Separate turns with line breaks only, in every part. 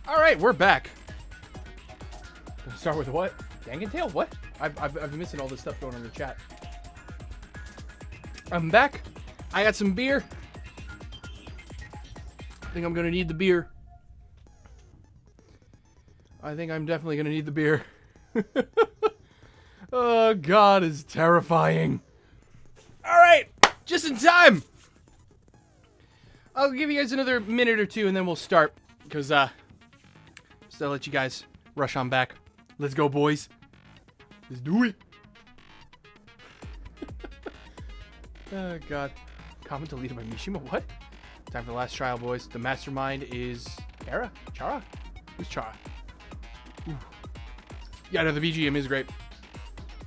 Alright, we're back. Gonna start with what? Danganronpa? What? I've been missing all this stuff going on in the chat. I'm back. I got some beer. I think I'm gonna need the beer. I think I'm definitely gonna need the beer. Oh, God is terrifying. Alright, just in time. I'll give you guys another minute or two and then we'll start. Because, just to let you guys rush on back. Let's go, boys. Let's do it. Oh, God. Comment deleted by Mishima. What? Time for the last trial, boys. The mastermind is Kara? Chara? Who's Chara? Ooh. Yeah, no, the BGM is great.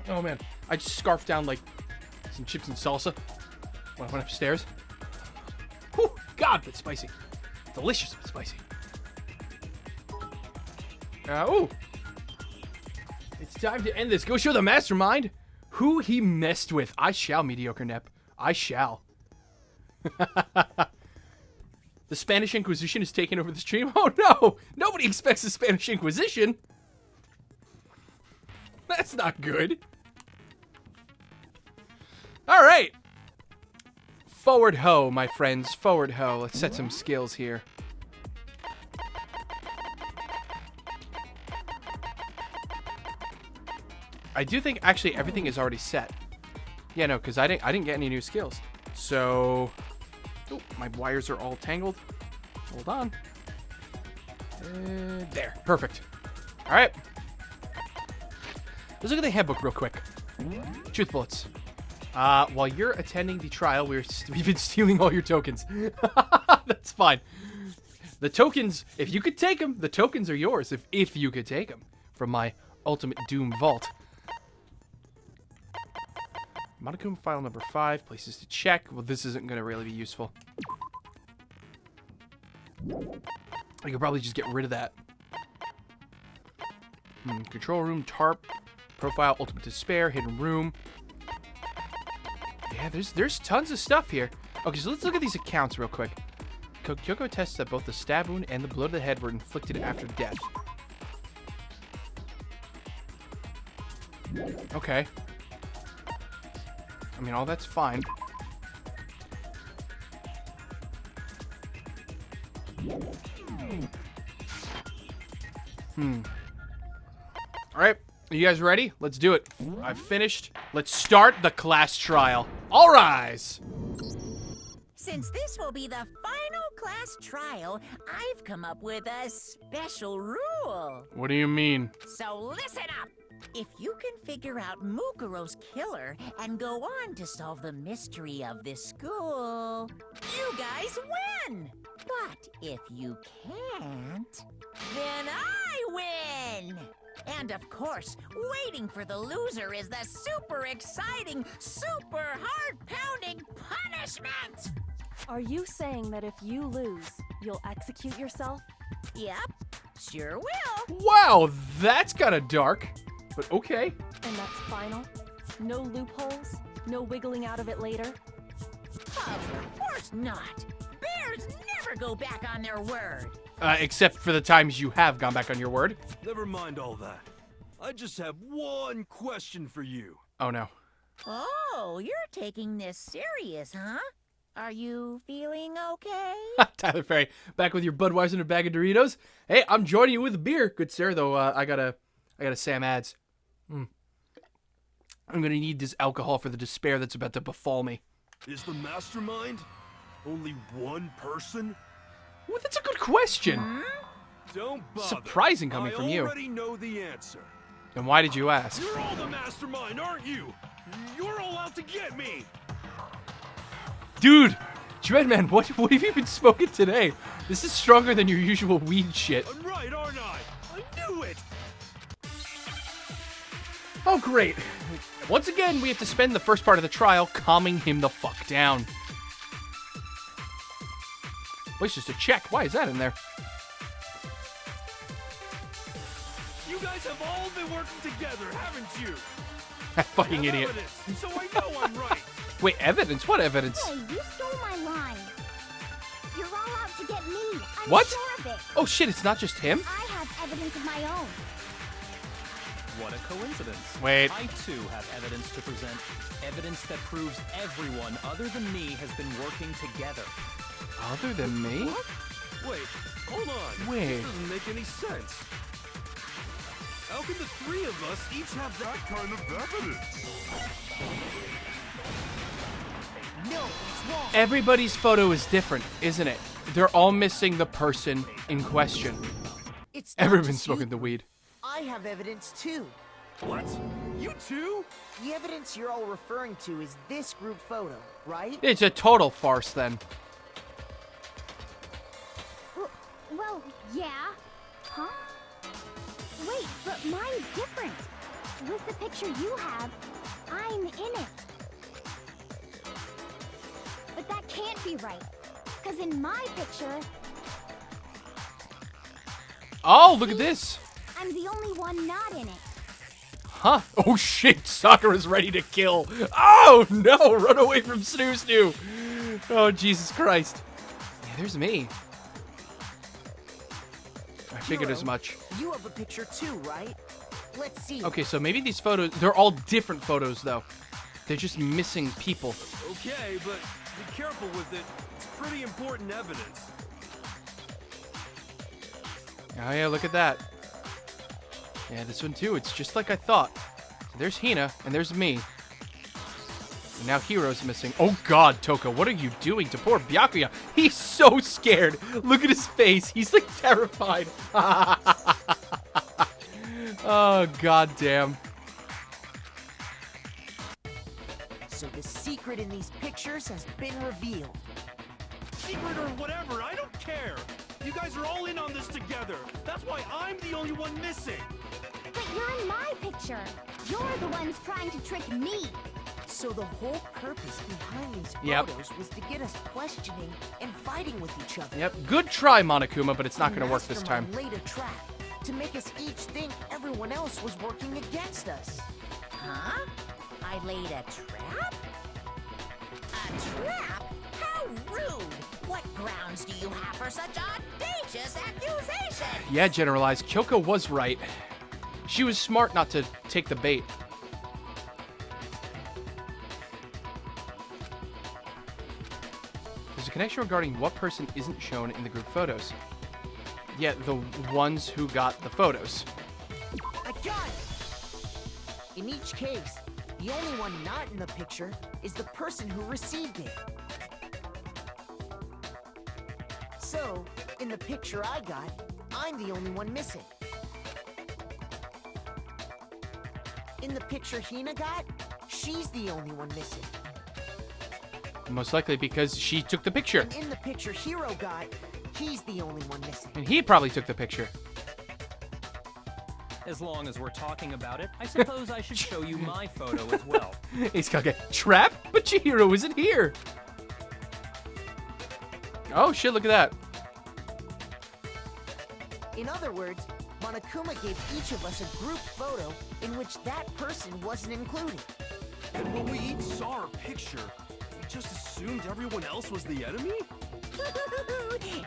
Oh, man. I just scarfed down, like, some chips and salsa when I went upstairs. Whew, God, that's spicy. Delicious but spicy. Ooh. It's time to end this. Go show the mastermind who he messed with. I shall, Mediocre Nep. I shall. The Spanish Inquisition is taking over the stream. Oh, no. Nobody expects the Spanish Inquisition. That's not good. All right. Forward ho, my friends. Forward ho. Let's set some skills here. I do think actually everything is already set. Yeah, no, because I didn't get any new skills. So, oh, my wires are all tangled. Hold on. There, perfect. All right. Let's look at the handbook real quick. Truth bullets. While you're attending the trial, we've been stealing all your tokens. That's fine. The tokens, if you could take them, the tokens are yours. If you could take them from my Ultimate Doom vault. Monochrome file number 5. Places to check. Well, this isn't going to really be useful. I could probably just get rid of that. Control room, tarp, profile, ultimate despair, hidden room. Yeah, there's tons of stuff here. Okay, so let's look at these accounts real quick. Kyoko tests that both the stab wound and the blow to the head were inflicted after death. Okay. I mean, all that's fine. Alright, are you guys ready? Let's do it. I've finished. Let's start the class trial. All rise!
Since this will be the final class trial, I've come up with a special rule.
What do you mean?
So listen up! If you can figure out Mukuro's killer and go on to solve the mystery of this school, you guys win! But if you can't, then I win! And of course, waiting for the loser is the super exciting, super heart-pounding punishment!
Are you saying that if you lose, you'll execute yourself?
Yep, sure will.
Wow, that's kind of dark. But okay.
And that's final? No loopholes? No wiggling out of it later?
Of course not. Bears never go back on their word.
Except for the times you have gone back on your word.
Never mind all that. I just have one question for you.
Oh, no.
Oh, you're taking this serious, huh? Are you feeling okay?
Tyler Ferry, back with your Budweiser and a bag of Doritos. Hey, I'm joining you with a beer. Good sir, though, I gotta Sam ads. I'm gonna need this alcohol for the despair that's about to befall me.
Is the mastermind only one person?
Well, that's a good question.
Don't bother.
Surprising coming from you.
I already know the answer.
Then why did you ask?
You're all the mastermind, aren't you? You're all out to get me.
Dude, Dreadman, what have you been smoking today? This is stronger than your usual weed shit.
I'm right, aren't I? I knew it.
Oh, great. Once again, we have to spend the first part of the trial calming him the fuck down. Wait, just a check. Why is that in there?
You guys have all been working together, haven't you?
That fucking
I have
idiot.
evidence, so I know I'm right.
Wait, evidence? What evidence?
Hey, you stole my line. You're all out to get me. I'm
What?
sure of it.
Oh shit, it's not just him?
I have evidence of my own.
What a coincidence.
Wait.
I too have evidence to present. Evidence that proves everyone other than me has been working together.
Other than me?
Wait, hold on.
Wait.
This doesn't make any sense. How can the three of us each have that kind of evidence?
No, it's wrong.
Everybody's photo is different, isn't it? They're all missing the person in question.
It's not
Everyone's
just you.
smoking the weed.
I have evidence too.
What? You too?
The evidence you're all referring to is this group photo, right?
It's a total farce then.
Well, yeah. Huh? Wait, but mine's different. With the picture you have, I'm in it. But that can't be right. Because in my picture,
Oh, look at this.
I'm the only one not in it.
Huh? Oh shit, Sakura's ready to kill. Oh no, run away from Snoo Snoo. Oh, Jesus Christ. Yeah, there's me. I figured as
Hero,
much.
You have a picture too, right? Let's see.
Okay, so maybe these photos, they're all different photos though. They're just missing people.
Okay, but be careful with it. It's pretty important evidence.
Oh yeah, look at that. Yeah, this one too, it's just like I thought. There's Hina, and there's me. And now Hiro's missing. Oh god, Toka, what are you doing to poor Byakuya? He's so scared. Look at his face. He's like terrified. Oh god damn.
So the secret in these pictures has been revealed.
Secret or whatever, I don't care. You guys are all in on this together. That's why I'm the only one missing.
But you're in my picture. You're the ones trying to trick me.
So the whole purpose behind these
Yep.
photos was to get us questioning and fighting with each other.
Yep, good try, Monokuma, but it's not
The
gonna work this time.
mastermind laid a trap to make us each think everyone else was working against us.
Huh? I laid a trap? A trap? How rude! What grounds do you have for such audacious accusation?
Yeah, Generalized, Kyoko was right. She was smart not to take the bait. There's a connection regarding what person isn't shown in the group photos. Yeah, the ones who got the photos.
I got it! In each case, the only one not in the picture is the person who received it. So, in the picture I got, I'm the only one missing. In the picture Hina got, she's the only one missing.
Most likely because she took the picture.
And in the picture Hero got, he's the only one missing.
And he probably took the picture.
As long as we're talking about it, I suppose I should show you my photo as well.
He's got a trap, but Chihiro isn't here. Oh shit, look at that.
In other words, Monokuma gave each of us a group photo in which that person wasn't included.
And when we each saw our picture, we just assumed everyone else was the enemy?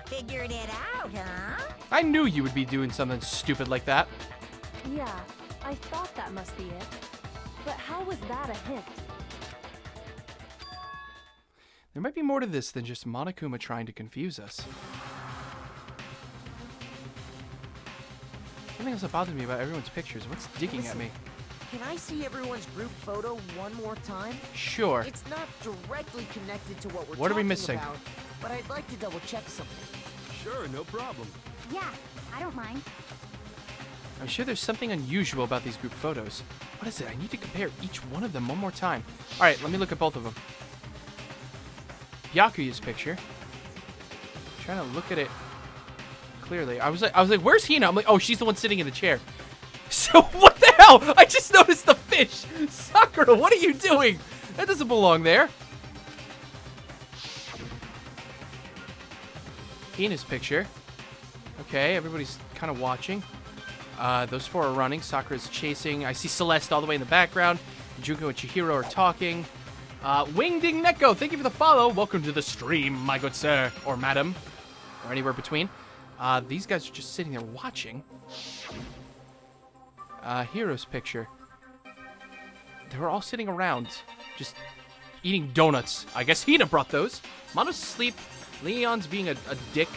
Figured it out, huh?
I knew you would be doing something stupid like that.
Yeah, I thought that must be it. But how was that a hint?
There might be more to this than just Monokuma trying to confuse us. Something else that bothers me about everyone's pictures. What's digging at me?
Can I see everyone's group photo one more time?
Sure.
It's not directly connected to what we're
What are we
talking
missing?
about, but I'd like to double check something.
Sure, no problem.
Yeah, I don't mind.
I'm sure there's something unusual about these group photos. What is it? I need to compare each one of them one more time. Alright, let me look at both of them. Byakuya's picture. Trying to look at it clearly. I was like, where's Hina? I'm like, oh, she's the one sitting in the chair. So what the hell? I just noticed the fish. Sakura, what are you doing? That doesn't belong there. Hina's picture. Okay, everybody's kind of watching. Those four are running. Sakura's chasing. I see Celeste all the way in the background. Junko and Chihiro are talking. Wingding Neko, thank you for the follow. Welcome to the stream, my good sir or madam. or anywhere between. These guys are just sitting there watching. Hero's picture. They were all sitting around, just eating donuts. I guess Hina brought those. Mono's asleep. Leon's being a dick.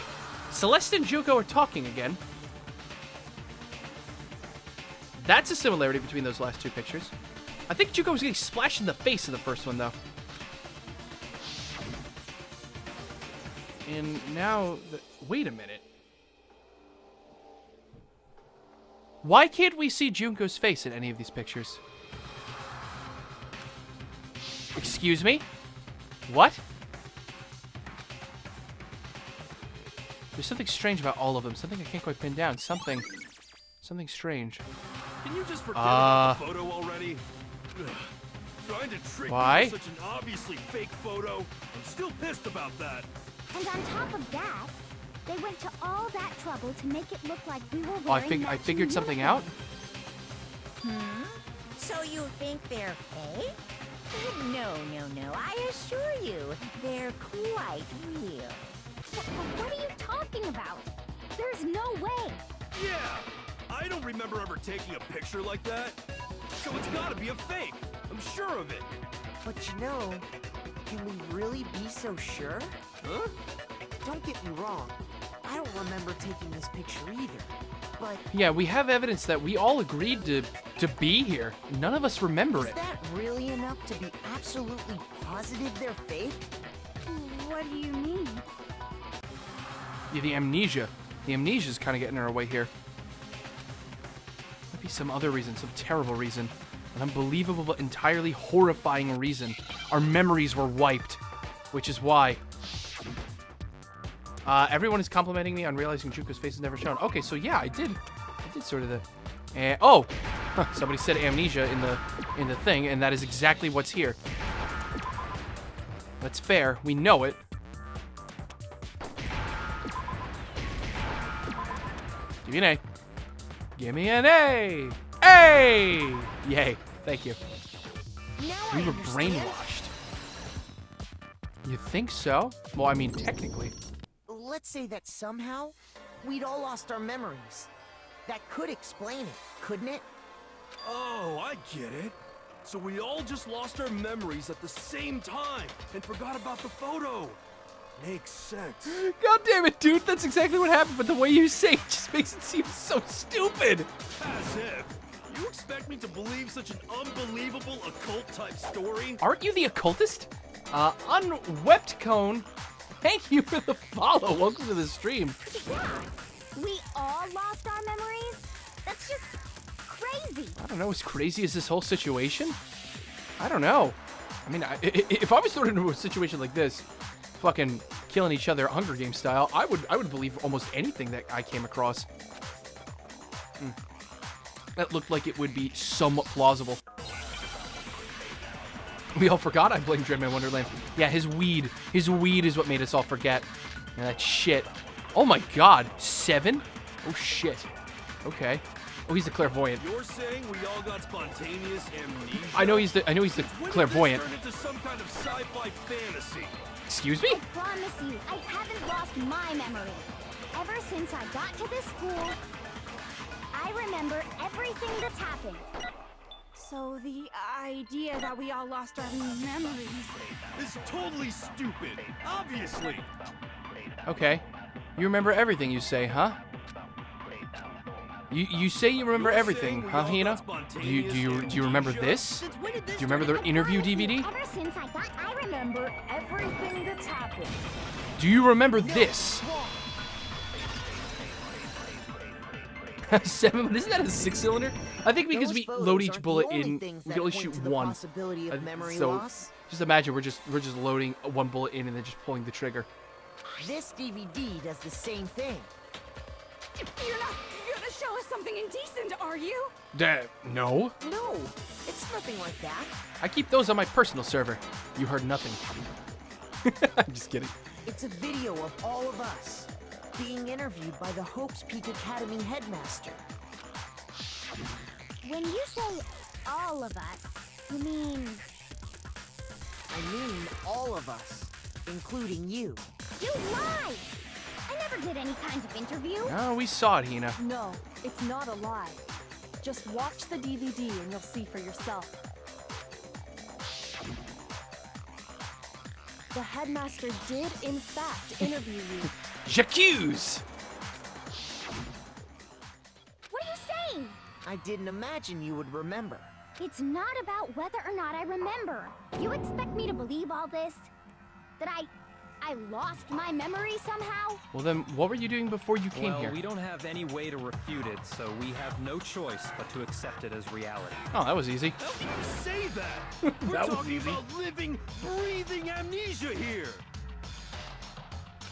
Celeste and Juko are talking again. That's a similarity between those last two pictures. I think Juko was getting splashed in the face in the first one, though. And now... Wait a minute. Why can't we see Junko's face in any of these pictures? Excuse me? What? There's something strange about all of them. Something I can't quite pin down. Something strange.
Can you just forget about the photo already? Ugh. Trying to trick
Why?
me with such an obviously fake photo. I'm still pissed about that.
And on top of that, they went to all that trouble to make it look like we were wearing
Oh, I figured
matching
something out.
So you think they're fake? No. I assure you, they're quite real.
What are you talking about? There's no way.
Yeah, I don't remember ever taking a picture like that. So it's gotta be a fake. I'm sure of it.
But you know, can we really be so sure?
Huh?
Don't get me wrong. I don't remember taking this picture either. But
Yeah, we have evidence that we all agreed to be here. None of us remember
is
it.
that really enough to be absolutely positive they're fake?
What do you mean?
Yeah, the amnesia. The amnesia's kind of getting in our way here. Might be some other reason, some terrible reason. An unbelievable but entirely horrifying reason. Our memories were wiped. Which is why. Everyone is complimenting me on realizing Juko's face is never shown. Okay, so yeah, I did sort of the... oh! Somebody said amnesia in the thing, and that is exactly what's here. That's fair. We know it. Give me an A. Give me an A! A! Yay. Thank you.
Now
We
I
were
understand.
brainwashed. You think so? Well, I mean, technically.
Let's say that somehow we'd all lost our memories. That could explain it, couldn't it?
Oh, I get it. So we all just lost our memories at the same time and forgot about the photo. Makes sense.
God damn it, dude. That's exactly what happened, but the way you say it just makes it seem so stupid.
As if. You expect me to believe such an unbelievable occult-type story?
Aren't you the occultist? Unweptcone, thank you for the follow. Welcome to the stream.
Yeah, we all lost our memories? That's just crazy.
I don't know, as crazy as this whole situation? I don't know. I mean, if I was thrown into a situation like this, fucking killing each other Hunger Games style, I would believe almost anything that I came across. That looked like it would be somewhat plausible. We all forgot I blamed Dreadman Wonderland. Yeah, his weed is what made us all forget. And that shit. Oh my god, 7? Oh shit. Okay. Oh, he's the clairvoyant.
You're saying we all got spontaneous amnesia?
I know he's the
When did
clairvoyant.
this turn into some kind of sci-fi fantasy?
Excuse me?
Promise you, I haven't lost my memory. Ever since I got to this school, I remember everything that's happened.
So the idea that we all lost our memories.
It's totally stupid. Obviously.
Okay. You remember everything you say, huh? You say you remember
You're
everything,
saying we
huh,
all got
Hina?
spontaneous
Do you remember
amnesia?
this?
Since when did this
Do you remember the
turn
interview
Promise you,
DVD?
Ever since I remember everything that's happened.
Do you remember this? 7, but isn't that a 6-cylinder? I think because
Those
we
photos
load each
aren't
bullet
the only
in,
things
we
that
can only
point
shoot
to the
one.
possibility of memory
So
loss.
just imagine we're just loading one bullet in and then just pulling the trigger.
This DVD does the same thing.
You're not gonna show us something indecent, are you?
No.
No, it's nothing like that.
I keep those on my personal server. You heard nothing. I'm just kidding.
It's a video of all of us being interviewed by the Hope's Peak Academy headmaster.
When you say all of us, you mean
I mean all of us, including you.
you lied! I never did any kind of interview?
Oh, we saw it, Hina.
No, it's not a lie. Just watch the DVD and you'll see for yourself. The headmaster did, in fact, interview you.
J'accuse!
What are you saying?
I didn't imagine you would remember.
It's not about whether or not I remember. You expect me to believe all this? That I lost my memory somehow?
Well, then, what were you doing before you came
Well,
here?
we don't have any way to refute it, so we have no choice but to accept it as reality.
Oh, that was easy.
How can you say that? We're
That was
talking
easy.
about living, breathing amnesia here.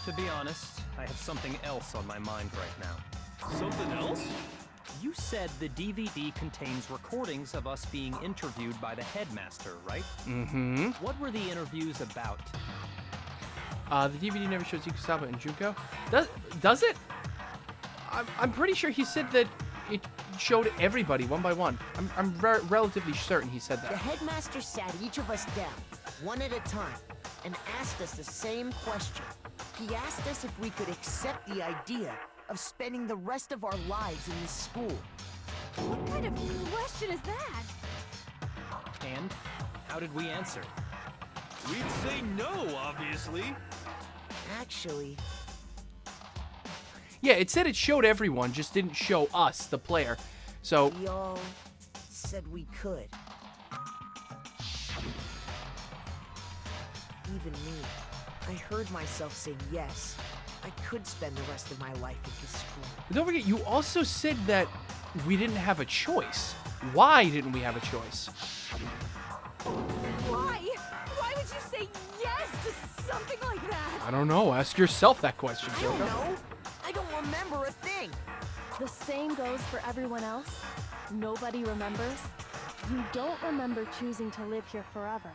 To be honest, I have something else on my mind right now.
Something else?
You said the DVD contains recordings of us being interviewed by the headmaster, right?
Mm-hmm.
What were the interviews about?
The DVD never shows Ikusaba and Junko. Does it? I'm pretty sure he said that it showed everybody one by one. I'm relatively certain he said
The
that.
headmaster sat each of us down, one at a time, and asked us the same question. He asked us if we could accept the idea of spending the rest of our lives in this school.
What kind of question is that?
And how did we answer?
We'd say no, obviously.
Actually,
Yeah, it said it showed everyone, just didn't show us, the player. So,
we all said we could. Even me. I heard myself say yes. I could spend the rest of my life at this school.
don't forget, you also said that we didn't have a choice. Why didn't we have a choice?
Why? Why would you say yes to something like that?
I don't know. Ask yourself that question,
I don't
Junko.
know. I don't remember a thing.
The same goes for everyone else. Nobody remembers. You don't remember choosing to live here forever,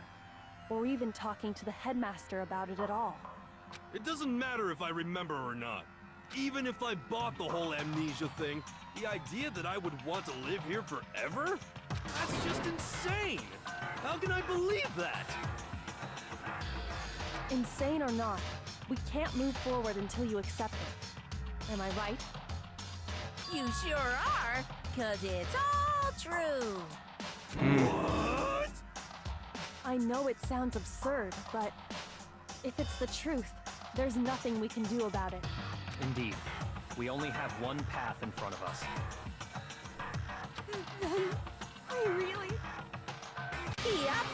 or even talking to the headmaster about it at all.
It doesn't matter if I remember or not. Even if I bought the whole amnesia thing, the idea that I would want to live here forever? That's just insane! How can I believe that?
Insane or not, we can't move forward until you accept it. Am I right?
You sure are, 'cause it's all true.
What?
I know it sounds absurd, but if it's the truth, there's nothing we can do about it.
Indeed. We only have one path in front of us.
I really...
Yep,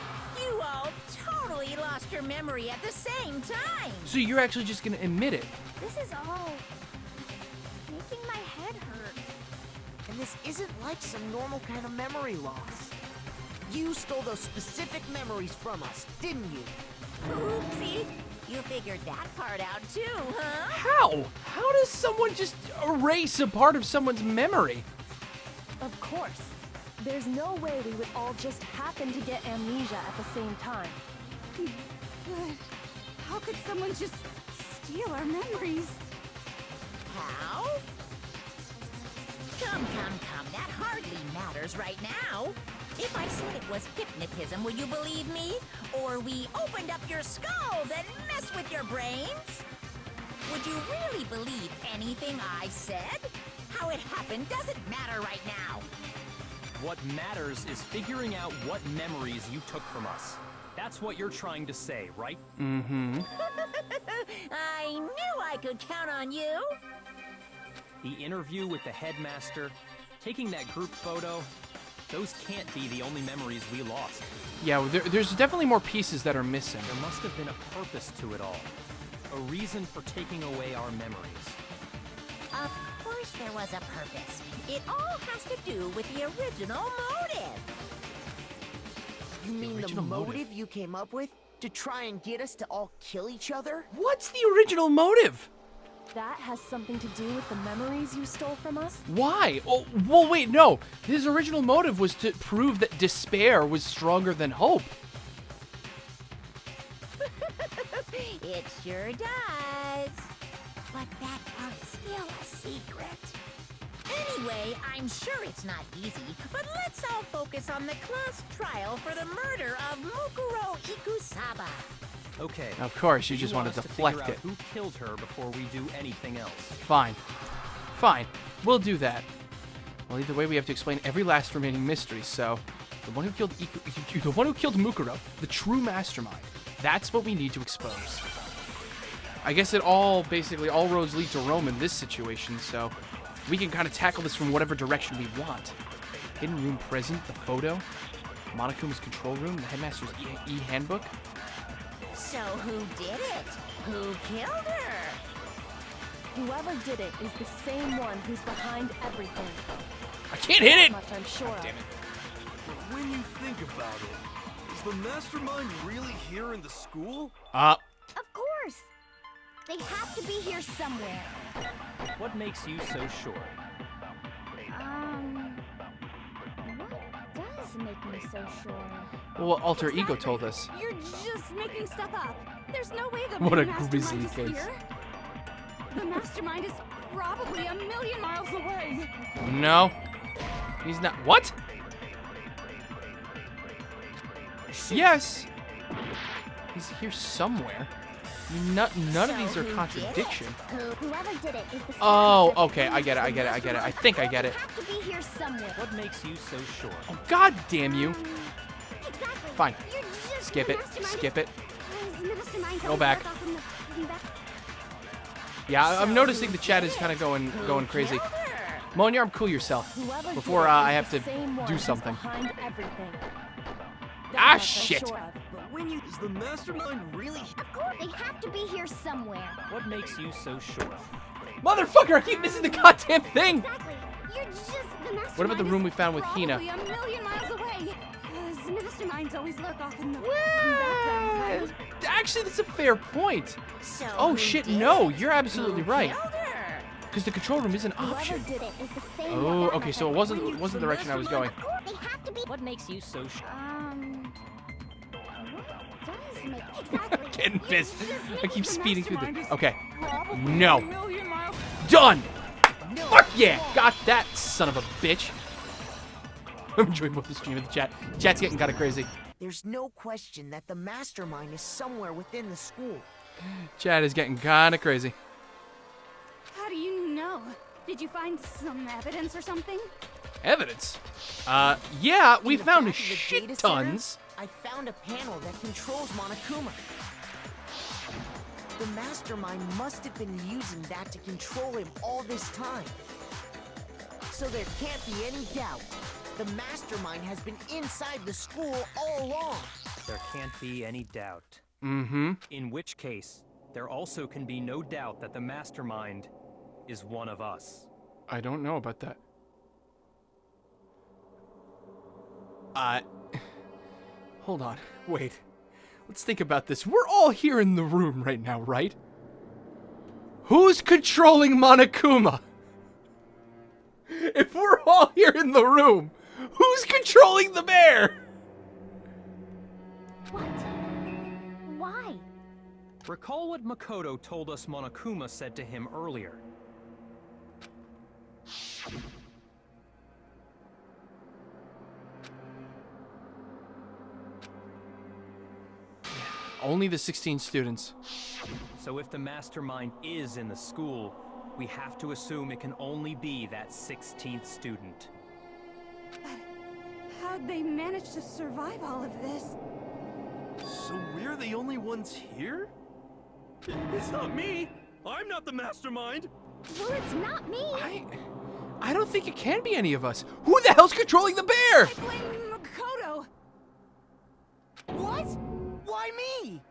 you all totally lost your memory at the same time.
So you're actually just gonna admit it?
This is all making my head hurt.
And this isn't like some normal kind of memory loss. You stole those specific memories from us, didn't you?
Oopsie, you figured that part out too, huh?
How? How does someone just erase a part of someone's memory?
Of course. There's no way we would all just happen to get amnesia at the same time.
But how could someone just steal our memories?
How? Come, that hardly matters right now. If I said it was hypnotism, would you believe me? Or we opened up your skulls and messed with your brains? Would you really believe anything I said? How it happened doesn't matter right now.
What matters is figuring out what memories you took from us. That's what you're trying to say, right?
Mm-hmm.
I knew I could count on you.
The interview with the headmaster, taking that group photo, those can't be the only memories we lost.
Yeah, there's definitely more pieces that are missing.
There must have been a purpose to it all. A reason for taking away our memories.
Of course there was a purpose. It all has to do with the original motive.
You mean the
original motive.
motive you came up with? To try and get us to all kill each other?
What's the original motive?
That has something to do with the memories you stole from us?
Why? Oh, well, wait, no. His original motive was to prove that despair was stronger than hope.
It sure does. But that part's still a secret. Anyway, I'm sure it's not easy, but let's all focus on the class trial for the murder of Mukuro Ikusaba.
Okay.
Of course, you
do
just
want
want to
us
deflect
figure
it.
out who killed her before we do anything else?
Fine. Fine. We'll do that. Well, either way, we have to explain every last remaining mystery, so... The one who killed Mukuro, the true mastermind. That's what we need to expose. I guess basically all roads lead to Rome in this situation, so... We can kind of tackle this from whatever direction we want. Hidden room present, the photo, Monokuma's control room, the headmaster's e-handbook.
So who did it? Who killed her?
Whoever did it is the same one who's behind everything.
I can't hit it!
Much I'm sure of.
Damn it.
But when you think about it, is the mastermind really here in the school?
Of course. They have to be here somewhere.
What makes you so sure?
What does make me so sure?
Well, Alter Ego told us.
You're just making stuff up. There's no way the
What a
mastermind
grisly
is
case.
here. The mastermind is probably a million miles away.
No. He's not. What? Yes. He's here somewhere. None of these are
who did it?
contradiction.
Whoever did it is the
Oh, okay. I get it. I think I get it.
They have to be here somewhere.
What makes you so sure?
Oh, God damn you.
Exactly.
Fine.
You're just
Skip
the
it.
mastermind.
Skip it.
Masterminds
Go
always
back.
work off in the back.
Yeah, I'm
So
noticing
who
the chat
did
is kind of
it?
going
Who
crazy.
killed her?
Monyarm, cool yourself
Whoever
before
did it
I
is
have
the
to
same one
do
who's
something.
behind everything. That
Ah,
much I'm
shit.
sure of.
But when you...
Is the mastermind really
Of course, they have to be here somewhere.
What makes you so sure?
Motherfucker, I keep missing the goddamn thing.
Exactly. You're just the mastermind.
What about the room we
is
found with
Probably
Hina?
a million miles away. The masterminds always lurk off in the background, right?
Actually, that's a fair point.
So
Oh
who
shit,
did
no,
it?
you're absolutely
Who
right.
killed her?
Because the control room is an
Whoever
option.
did it is the same
Oh,
one.
okay, so it wasn't the direction I was going.
Of course, they have to be.
What makes you so sure?
What does make exactly?
Getting
You're
pissed.
just
I
making
keep
the
speeding through
mastermind
the.
is
Okay,
Probably
No.
a million miles.
done. Fuck yeah, got that son of a bitch. I'm enjoying both the stream and the chat. Chat's getting kind of crazy.
There's no question that the mastermind is somewhere within the school.
Chat is getting kind of crazy.
How do you know? Did you find some evidence or something?
Evidence? Yeah, we
In the
found
back of the
shit
data center,
tons.
I found a panel that controls Monokuma. The mastermind must have been using that to control him all this time. So there can't be any doubt. The mastermind has been inside the school all along.
There can't be any doubt.
Mm-hmm.
In which case, there also can be no doubt that the mastermind is one of us.
I don't know about that. Hold on. Wait. Let's think about this. We're all here in the room right now, right? Who's controlling Monokuma? If we're all here in the room, who's controlling the bear?
What? Why?
Recall what Makoto told us Monokuma said to him earlier.
Only the 16 students.
So if the mastermind is in the school, we have to assume it can only be that 16th student.
How'd they manage to survive all of this?
So we're the only ones here? It's not me. I'm not the mastermind.
Well, it's not me.
I don't think it can be any of us. Who the hell's controlling the bear?
I blame Makoto.
What? Why me?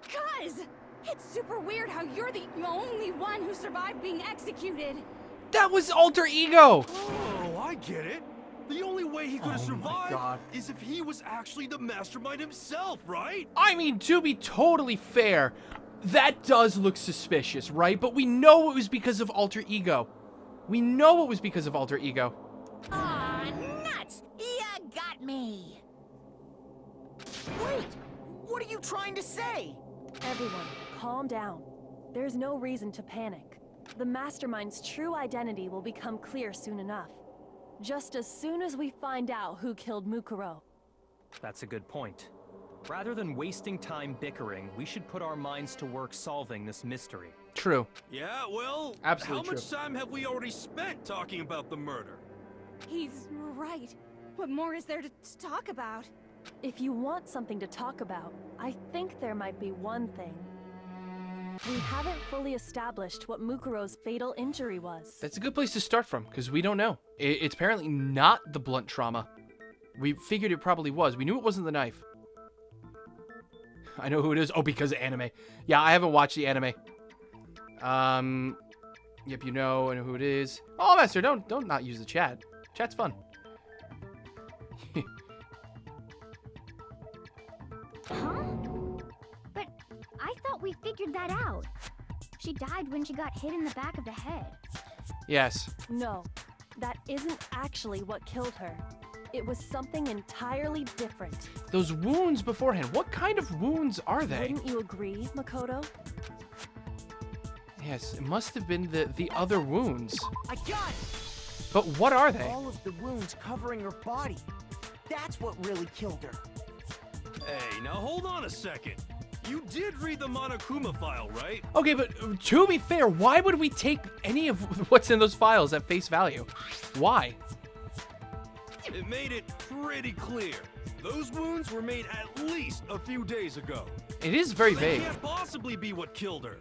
Cuz it's super weird how you're the only one who survived being executed.
That was Alter Ego.
Oh, I get it. The only way he could have
Oh my
survived
God.
is if he was actually the mastermind himself, right?
I mean, to be totally fair, that does look suspicious, right? But we know it was because of Alter Ego. We know it was because of Alter Ego.
Aw, nuts! You got me!
Wait, what are you trying to say?
Everyone, calm down. There's no reason to panic. The mastermind's true identity will become clear soon enough. Just as soon as we find out who killed Mukuro.
That's a good point. Rather than wasting time bickering, we should put our minds to work solving this mystery.
True.
Yeah, well,
Absolutely
how much
true.
time have we already spent talking about the murder?
He's right. What more is there to talk about?
If you want something to talk about, I think there might be one thing. We haven't fully established what Mukuro's fatal injury was.
That's a good place to start from, because we don't know. It's apparently not the blunt trauma. We figured it probably was. We knew it wasn't the knife. I know who it is. Oh, because of anime. Yeah, I haven't watched the anime. Yep, I know who it is. Oh, Master, don't not use the chat. Chat's fun.
Huh? But I thought we figured that out. She died when she got hit in the back of the head.
Yes.
No, that isn't actually what killed her. It was something entirely different.
Those wounds beforehand. What kind of wounds are they?
Wouldn't you agree, Makoto?
Yes, it must have been the other wounds.
I got it!
But what are they?
All of the wounds covering her body. That's what really killed her.
Hey, now hold on a second. You did read the Monokuma file, right?
Okay, but to be fair, why would we take any of what's in those files at face value? Why?
It made it pretty clear. Those wounds were made at least a few days ago.
It is very
They
vague.
can't possibly be what killed her.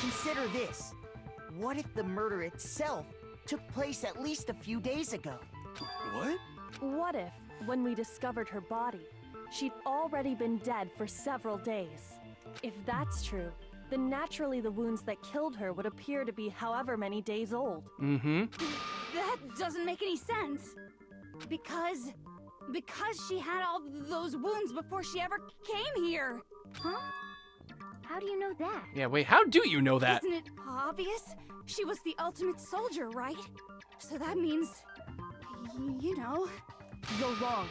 Consider this. What if the murder itself took place at least a few days ago?
What?
What if, when we discovered her body, she'd already been dead for several days? If that's true, then naturally the wounds that killed her would appear to be however many days old.
Mm-hmm.
That doesn't make any sense. Because she had all those wounds before she ever came here.
Huh? How do you know that?
Yeah, wait, how do you know that?
Isn't it obvious? She was the ultimate soldier, right? So that means, you know,
You're wrong.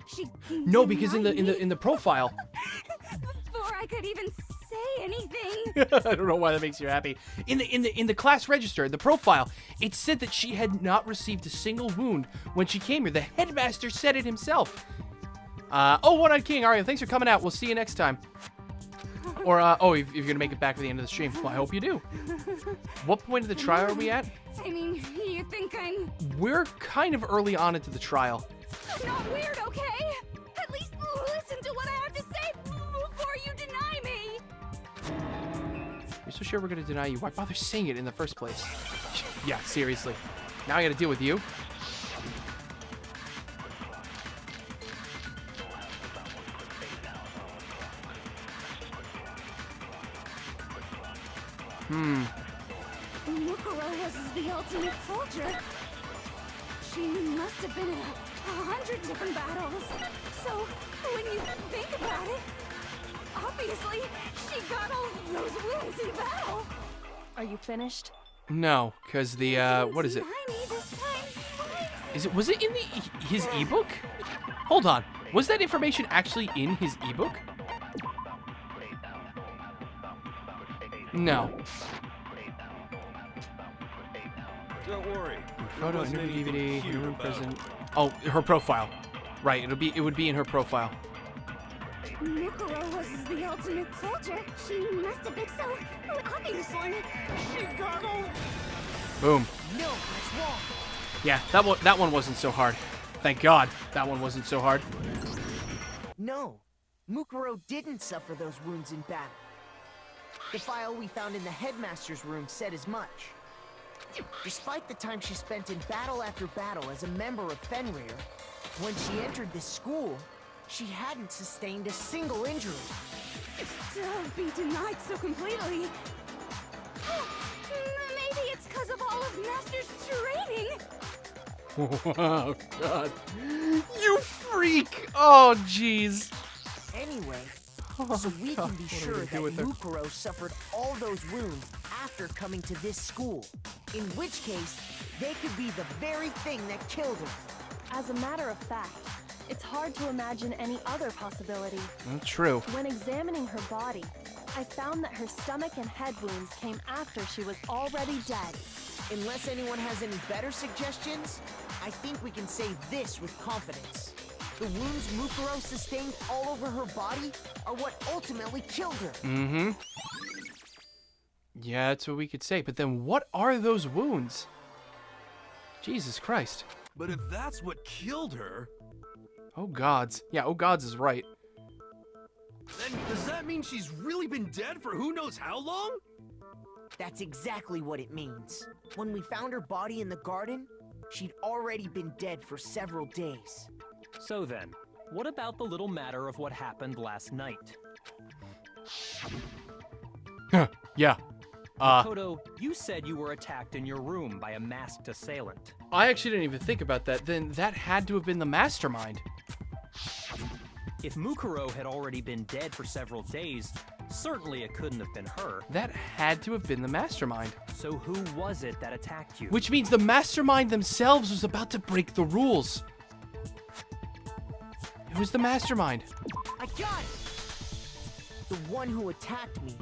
she
No, because in
denied
the profile.
before I could even say anything.
I don't know why that makes you happy. In the class register, the profile, it said that she had not received a single wound when she came here. The headmaster said it himself. Oh, One-Eyed King, Aria, thanks for coming out. We'll see you next time. Or, if you're gonna make it back to the end of the stream. Well, I hope you do. What point of the trial are we at?
I mean, you think I'm
We're kind of early on into the trial.
not weird, okay? At least listen to what I have to say before you deny me.
You're so sure we're gonna deny you. Why bother saying it in the first place? Yeah, seriously. Now I gotta deal with you.
Mukuro was the ultimate soldier. She must have been in 100 different battles. So, when you think about it, obviously, she got all those wounds in battle.
Are you finished?
No, because the, what is it?
Deny me this time.
Was it in his ebook? Hold on. Was that information actually in his ebook? No.
Don't worry.
Photo,
Wasn't
interview
anything
DVD,
cute
room
about
present. Oh, her profile. Right, it would be in her profile.
Mukuro was the ultimate soldier.
She must have been so.
Obviously, she got all.
Boom.
No, that's wrong.
Yeah, that one wasn't so hard. Thank God that one wasn't so hard.
No, Mukuro didn't suffer those wounds in battle. The file we found in the headmaster's room said as much. Despite the time she spent in battle after battle as a member of Fenrir, when she entered this school, she hadn't sustained a single injury.
To be denied so completely. Maybe it's because of all of Master's training.
Oh, God. You freak! Oh, jeez.
Anyway,
Oh,
so we
God,
can be
what are we
sure
gonna
that
do with her?
Mukuro suffered all those wounds after coming to this school. In which case, they could be the very thing that killed her.
As a matter of fact, it's hard to imagine any other possibility.
True.
When examining her body, I found that her stomach and head wounds came after she was already dead.
Unless anyone has any better suggestions, I think we can say this with confidence. The wounds Mukuro sustained all over her body are what ultimately killed her.
Mm-hmm. Yeah, that's what we could say. But then what are those wounds? Jesus Christ.
But if that's what killed her,
Oh gods. Yeah, oh gods is right.
then does that mean she's really been dead for who knows how long?
That's exactly what it means. When we found her body in the garden, she'd already been dead for several days.
So then, what about the little matter of what happened last night?
Yeah.
Makoto, you said you were attacked in your room by a masked assailant.
I actually didn't even think about that. Then that had to have been the mastermind.
If Mukuro had already been dead for several days, certainly it couldn't have been her.
That had to have been the mastermind.
So who was it that attacked you?
Which means the mastermind themselves was about to break the rules. It was the mastermind.
I got it! The one who attacked me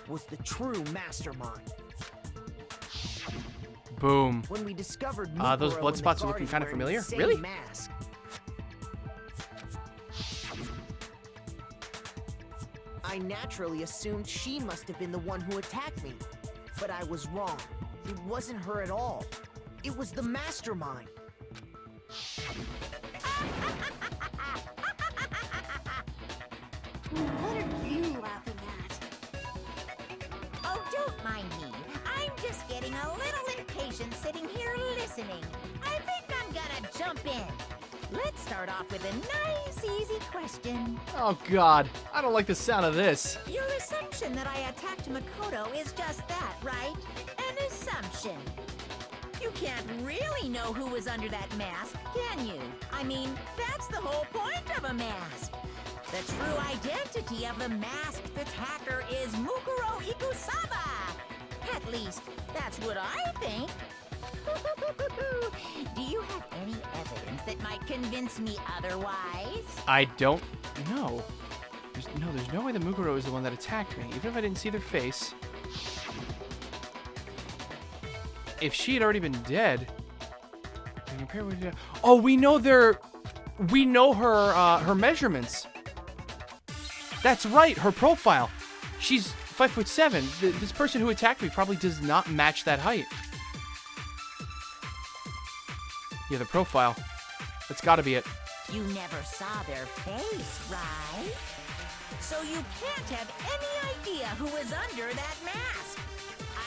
was the true mastermind.
Boom.
When we discovered
Those
Mukuro
blood
in the
spots are looking
garden
kinda
wearing
familiar.
the same
Really?
Mask, I naturally assumed she must have been the one who attacked me. But I was wrong. It wasn't her at all. It was the mastermind.
What are you laughing at?
Oh, don't mind me. I'm just getting a little impatient sitting here listening. I think I'm gonna jump in. Let's start off with a nice, easy question.
Oh god. I don't like the sound of this.
Your assumption that I attacked Makoto is just that, right? An assumption. You can't really know who was under that mask, can you? I mean, that's the whole point of a mask. The true identity of the masked attacker is Mukuro Ikusaba. At least, that's what I think. Do you have any evidence that might convince me otherwise?
I don't know. There's no way that Mukuro is the one that attacked me, even if I didn't see their face. If she had already been dead, oh, we know her measurements. That's right, her profile. She's 5'7". This person who attacked me probably does not match that height. Yeah, the profile. That's gotta be it.
You never saw their face, right? So you can't have any idea who was under that mask.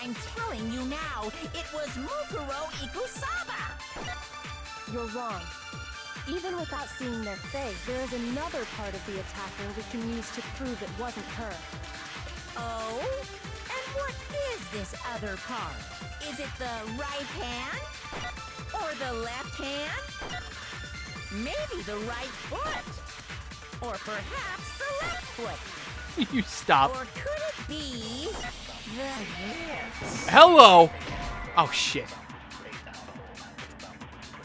I'm telling you now, it was Mukuro Ikusaba.
You're wrong. Even without seeing their face, there is another part of the attacker we can use to prove it wasn't her.
Oh? And what is this other part? Is it the right hand? Or the left hand? Maybe the right foot? Or perhaps the left foot?
You stop.
Or could it be the hips?
Hello! Oh, shit.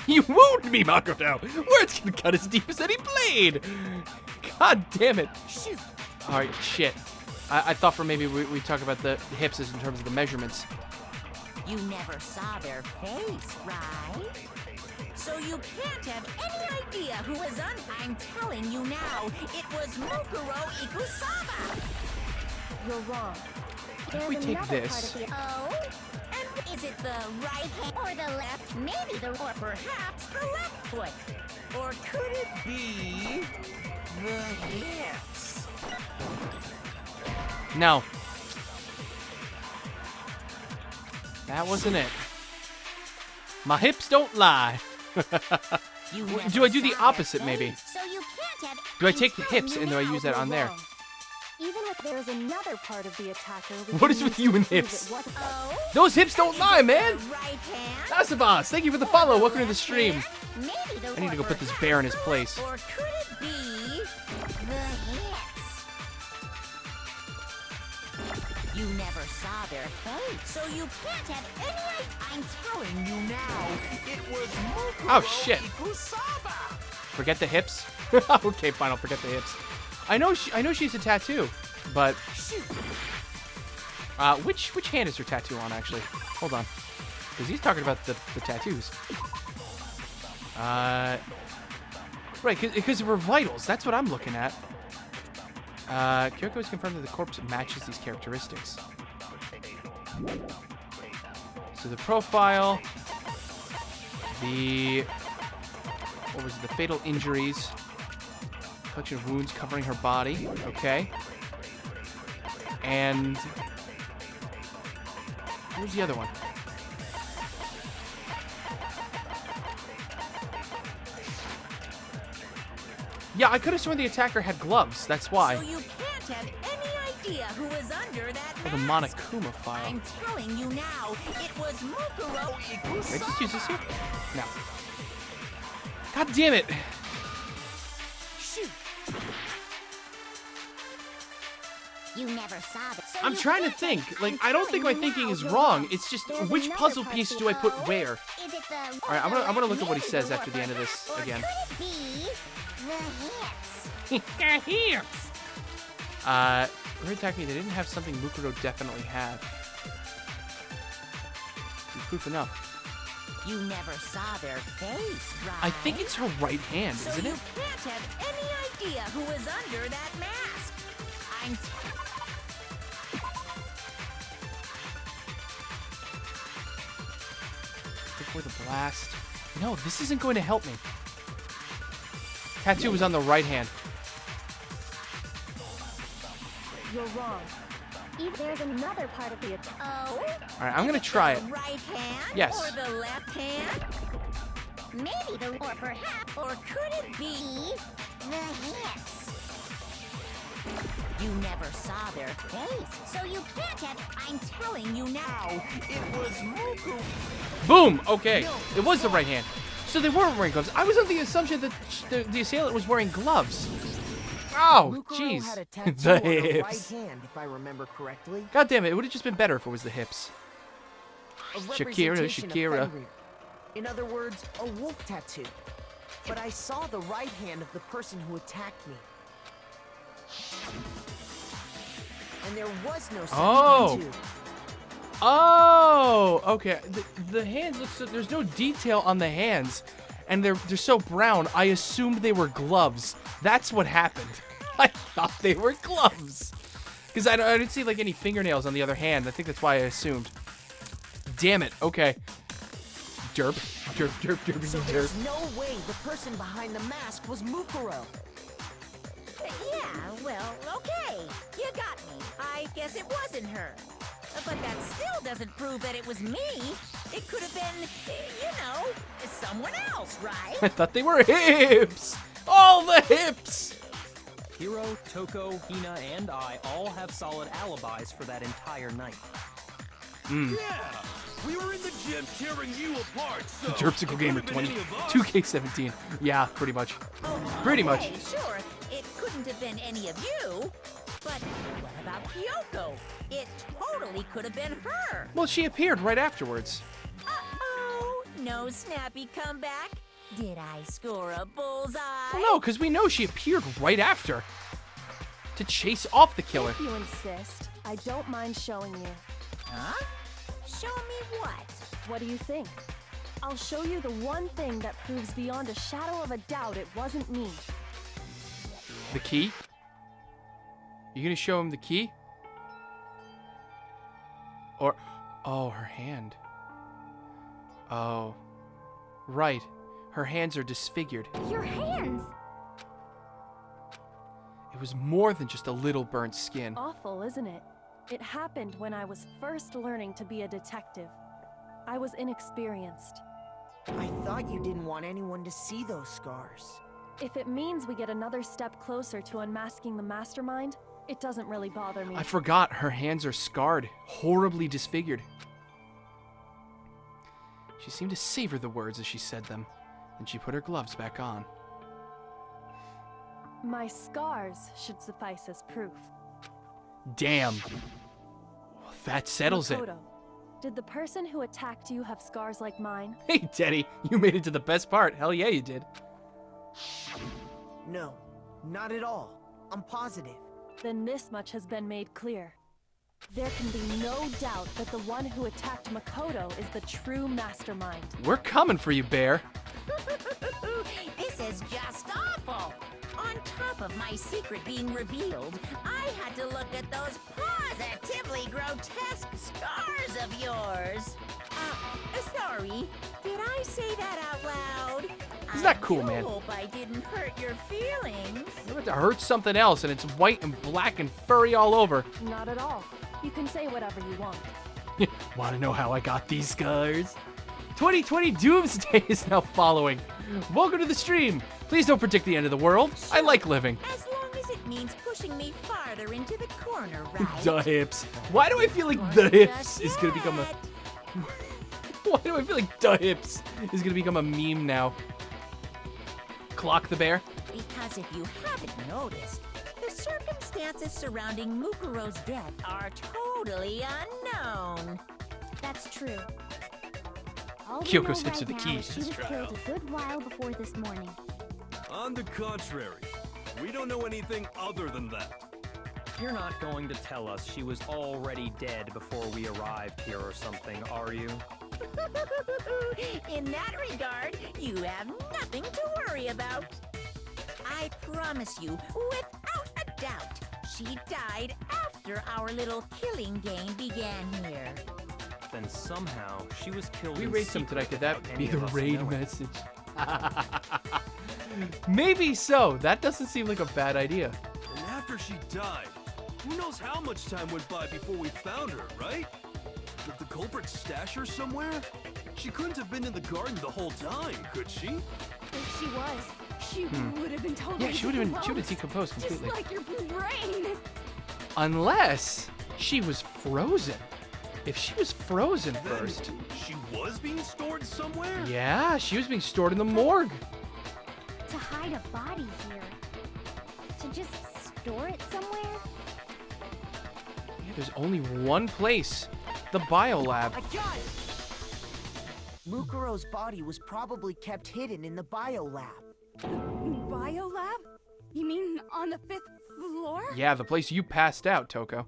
You wounded me, Makoto! Words can cut as deep as any blade! God damn it.
Shoot!
Alright, shit. I thought for maybe we talk about the hips as in terms of the measurements.
You never saw their face, right? So you can't have any idea who was on. I'm telling you now, it was Mukuro Ikusaba.
You're wrong.
If we take this,
Oh? And is it the right hand or the left? Maybe the or perhaps the left foot. Or could it be the hips?
no. That wasn't it. My hips don't lie.
You
Do
never
I do the
saw their
opposite, maybe?
face, So you can't have.
Do I
I'm
take the
telling
hips
you
and do I
now,
use that on there?
wrong. Even if there is another part of the attacker we
What
can
is with
use
you
to
and
prove
hips?
it wasn't-
Oh?
Those hips don't
Is
lie,
it
man!
the right hand?
Asabas, thank you for the
Or
follow.
the
Welcome to the
left
stream.
hand? Maybe the
I need to
or
go put this
perhaps
bear in his
the
place.
left- Or could it be the hips? You never saw their face, so you can't have any idea. I'm telling you now, it was Mukuro
Oh, shit.
Ikusaba.
Forget the hips? Okay, fine, I'll forget the hips. I know she's a tattoo, but
Shoot.
which hand is her tattoo on actually? Hold on. Because he's talking about the tattoos. Right, because of her vitals. That's what I'm looking at. Kyoko has confirmed that the corpse matches these characteristics. So the profile, what was it, the fatal injuries, collection of wounds covering her body, okay. And where's the other one? Yeah, I could have sworn the attacker had gloves, that's why.
So you can't have any idea who was under that
Oh, the
mask.
Monokuma file.
I'm telling you now, it was Mukuro.
Can I just use this here? No. God damn it!
Shoot.
You never saw that. So
I'm
you
trying to
can't
think.
have-
Like,
I'm
I don't think my
telling you
thinking
now,
is
you're
wrong. It's just
There's
which
another
puzzle
part
piece
of
do I
the
put
bow.
where?
Is it the
All right, I'm gonna look at what he
maybe
says
the
after the end of this
or
again.
Could it be the hips?
Here. Who attacked me? They didn't have something Mukuro definitely had. Proof enough.
You never saw their face, right?
I think it's her right hand,
So
isn't
you
it?
can't have any idea who was under that mask. I'm
Before the blast. No, this isn't going to help me. Tattoo was on the right hand.
You're wrong. There's another part of the attack.
Oh.
All right, I'm gonna try it.
The right hand?
Yes.
Or the left hand?
Maybe the or perhaps
Or could it be?
the hips.
You never saw their face.
So you can't have.
I'm telling you now, it was Muku.
Boom! Okay. It was the right hand. So they weren't wearing gloves. I was under the assumption that the assailant was wearing gloves. Oh,
Mukuro
jeez.
had a tattoo
The
on her right
hips.
hand, if I remember correctly.
God damn it, it would have just been better if it was the hips.
A
Shakira,
representation of
Shakira.
Fenrir. In other words, a wolf tattoo. But I saw the right hand of the person who attacked me. And there was no second
Oh.
tattoo.
Oh, okay. The hands look so, there's no detail on the hands, and they're so brown. I assumed they were gloves. That's what happened. I thought they were gloves because I didn't see like any fingernails on the other hand. I think that's why I assumed. Damn it. Okay. Derp, derp, derp, derp,
So
derp.
there's no way the person behind the mask was Mukuro.
Yeah, well, okay. You got me. I guess it wasn't her. But that still doesn't prove that it was me. It could have been, you know, someone else, right?
I thought they were hips. All the hips.
Hiro, Toko, Hina, and I all have solid alibis for that entire night.
Yeah, we were in the gym tearing you apart, so...
Derpsicle Gamer
it couldn't
20,
have been any of us.
2K17. Yeah, pretty much. Pretty much.
Okay, sure, it couldn't have been any of you. But what about Kyoko? It totally could have been her.
Well, she appeared right afterwards.
Uh-oh, no snappy comeback? Did I score a bullseye?
Well, no, because we know she appeared right after to chase off the killer.
If you insist, I don't mind showing you.
Huh? Show me what?
What do you think? I'll show you the one thing that proves beyond a shadow of a doubt it wasn't me.
The key? You gonna show him the key? Or, oh, her hand. Oh, right. Her hands are disfigured.
Your hands.
It was more than just a little burnt skin.
Awful, isn't it? It happened when I was first learning to be a detective. I was inexperienced.
I thought you didn't want anyone to see those scars.
If it means we get another step closer to unmasking the mastermind, it doesn't really bother me.
I forgot her hands are scarred, horribly disfigured. She seemed to savor the words as she said them, and she put her gloves back on.
My scars should suffice as proof.
Damn. That settles it.
Makoto, did the person who attacked you have scars like mine?
Hey, Teddy, you made it to the best part. Hell yeah, you did.
No, not at all. I'm positive.
Then this much has been made clear. There can be no doubt that the one who attacked Makoto is the true mastermind.
We're coming for you, Bear.
This is just awful. On top of my secret being revealed, I had to look at those positively grotesque scars of yours. Sorry. Did I say that out loud?
Isn't that cool, man?
I hope I didn't hurt your feelings.
You're about to hurt something else, and it's white and black and furry all over.
Not at all. You can say whatever you want.
Want to know how I got these scars? 2020 Doomsday is now following. Welcome to the stream. Please don't predict the end of the world. I like living.
As long as it means pushing me farther into the corner, right?
The hips. Why do I feel like the hips is gonna become a... Why do I feel like the hips is gonna become a meme now? Clock the bear.
Because if you haven't noticed, the circumstances surrounding Mukuro's death are totally unknown.
That's true. All we
Kyoko's
know
hips are the
right
key
now is
to
she
this
was
trial.
killed a good while before this morning.
On the contrary, we don't know anything other than that.
You're not going to tell us she was already dead before we arrived here or something, are you?
In that regard, you have nothing to worry about. I promise you, without a doubt, she died after our little killing game began here.
Then somehow she was killed.
We
in
raid some tonight.
secret
Could that
without
be
any
the
of us
raid
knowing.
message? Maybe so. That doesn't seem like a bad idea.
And after she died, who knows how much time went by before we found her, right? Did the culprit stash her somewhere? She couldn't have been in the garden the whole time, could she?
If she was, she would have been totally
Yeah, she would have decomposed completely.
Just like your brain.
Unless she was frozen. If she was frozen
Then
first.
she was being stored somewhere?
Yeah, she was being stored in the morgue.
To hide a body here. To just store it somewhere?
Yeah, there's only one place. The biolab.
I got it! Mukuro's body was probably kept hidden in the biolab.
Biolab? You mean on the 5th floor?
Yeah, the place you passed out, Toko.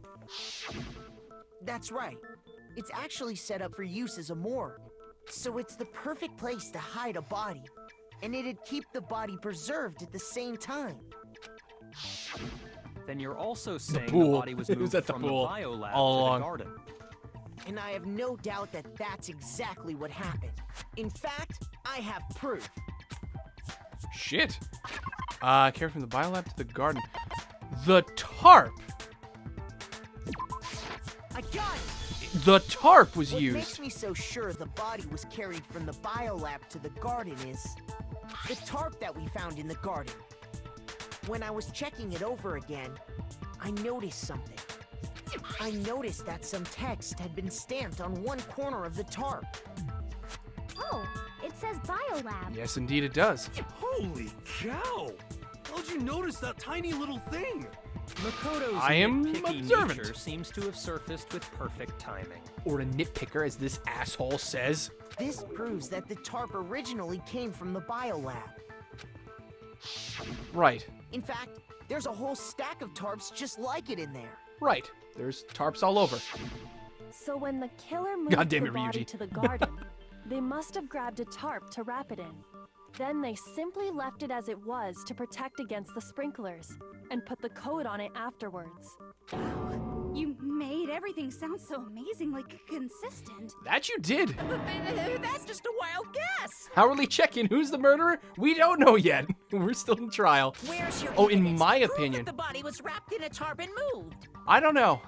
That's right. It's actually set up for use as a morgue. So it's the perfect place to hide a body. And it'd keep the body preserved at the same time.
Then you're also saying the
pool.
body was
It
moved
was at the
from
pool
the biolab
all
to
along.
the garden.
And I have no doubt that that's exactly what happened. In fact, I have proof.
Shit. Carried from the biolab to the garden. The tarp.
I got it!
The tarp was
What
used.
makes me so sure the body was carried from the biolab to the garden is the tarp that we found in the garden. When I was checking it over again, I noticed something. I noticed that some text had been stamped on one corner of the tarp.
Oh, it says biolab.
Yes, indeed it does.
Holy cow! How'd you notice that tiny little thing?
Makoto's
I am
nitpicky
observant.
nature seems to have surfaced with perfect timing.
Or a nitpicker, as this asshole says.
This proves that the tarp originally came from the biolab.
Right.
In fact, there's a whole stack of tarps just like it in there.
Right. There's tarps all over.
So when the killer moved
God damn
the
it,
body
Ryuji.
to the garden, they must have grabbed a tarp to wrap it in. Then they simply left it as it was to protect against the sprinklers, and put the coat on it afterwards.
You made everything sound so amazingly consistent.
That you did.
That's just a wild guess.
How are we checking who's the murderer? We don't know yet. We're still in trial.
Where's your
Oh, in
evidence
my
to prove
opinion.
that the body was wrapped in a tarp and moved?
I don't know.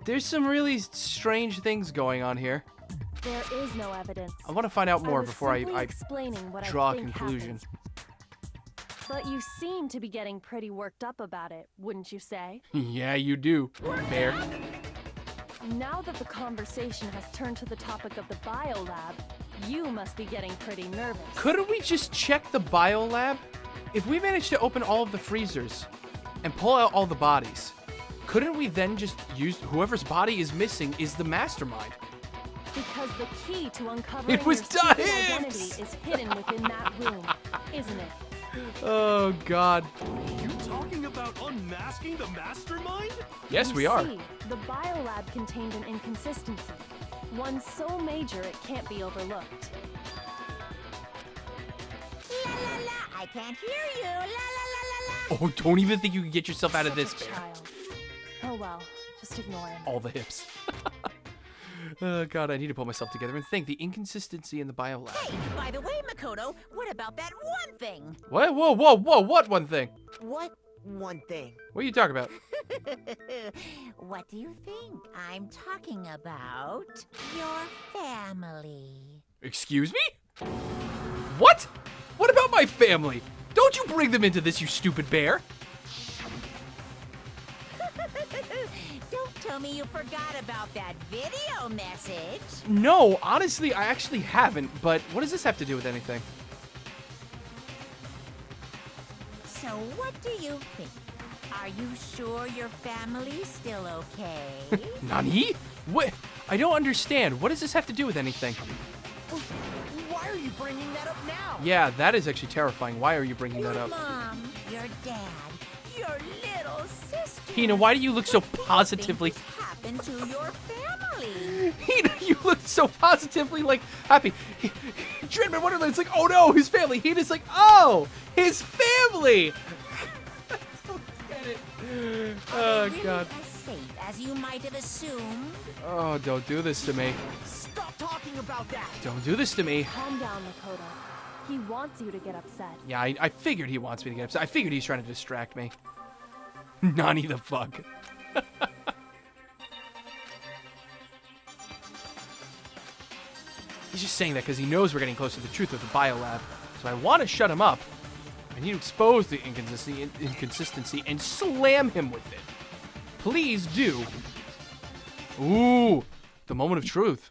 There's some really strange things going on here.
There is no evidence.
I want to find out more
was
before
simply
I
explaining what
draw
I
a
think
conclusion.
happened. But you seem to be getting pretty worked up about it, wouldn't you say?
Yeah, you do, Bear.
Now that the conversation has turned to the topic of the biolab, you must be getting pretty nervous.
Couldn't we just check the biolab? If we manage to open all of the freezers and pull out all the bodies, couldn't we then just use whoever's body is missing is the mastermind?
Because the key to uncovering
It was
your secret
the
identity
hips!
is hidden within that room, isn't it?
Oh, God.
You talking about unmasking the mastermind?
Yes, we
You
are.
see, the biolab contained an inconsistency. One so major it can't be overlooked.
La la la, I can't hear you. La la la la la.
Oh, don't even think you can get yourself out of this,
Such a
Bear.
child. Oh well, just ignore him.
All the hips. Oh, God, I need to pull myself together and think. The inconsistency in the biolab.
Hey, by the way, Makoto, what about that one thing?
What? Whoa, whoa, whoa, what one thing?
What one thing?
What are you talking about?
What do you think? I'm talking about your family.
Excuse me? What? What about my family? Don't you bring them into this, you stupid bear.
Don't tell me you forgot about that video message.
No, honestly, I actually haven't, but what does this have to do with anything?
So what do you think? Are you sure your family's still okay?
Nani? What? I don't understand. What does this have to do with anything?
Why are you bringing that up now?
Yeah, that is actually terrifying. Why are you bringing
Your
that up?
mom, your dad, your little sister.
Hina, why do you look so
Something
positively?
has happened to your family.
Hina, you look so positively, like, happy. Dreadman Wonderland's like, oh no, his family. Hina's like, oh, his family. I don't get it. Oh,
Are they really
God.
as safe as you might have assumed?
Oh, don't do this to me.
Stop talking about that.
Don't do this to me.
Calm down, Makoto. He wants you to get upset.
Yeah, I figured he wants me to get upset. I figured he's trying to distract me. Nani the fuck. He's just saying that because he knows we're getting close to the truth of the biolab. So I want to shut him up. I need to expose the inconsistency and slam him with it. Please do. Ooh, the moment of truth.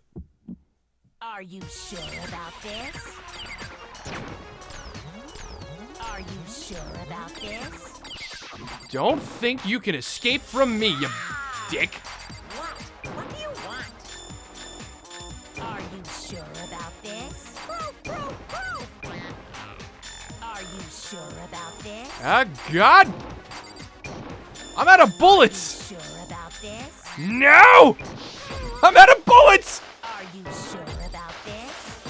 Are you sure about this? Are you sure about this?
Don't think you can escape from me, you dick.
What? What do you want? Are you sure about this? Are you sure about this?
Ah, God! I'm out of bullets!
Sure about this?
No! I'm out of bullets!
Are you sure about this?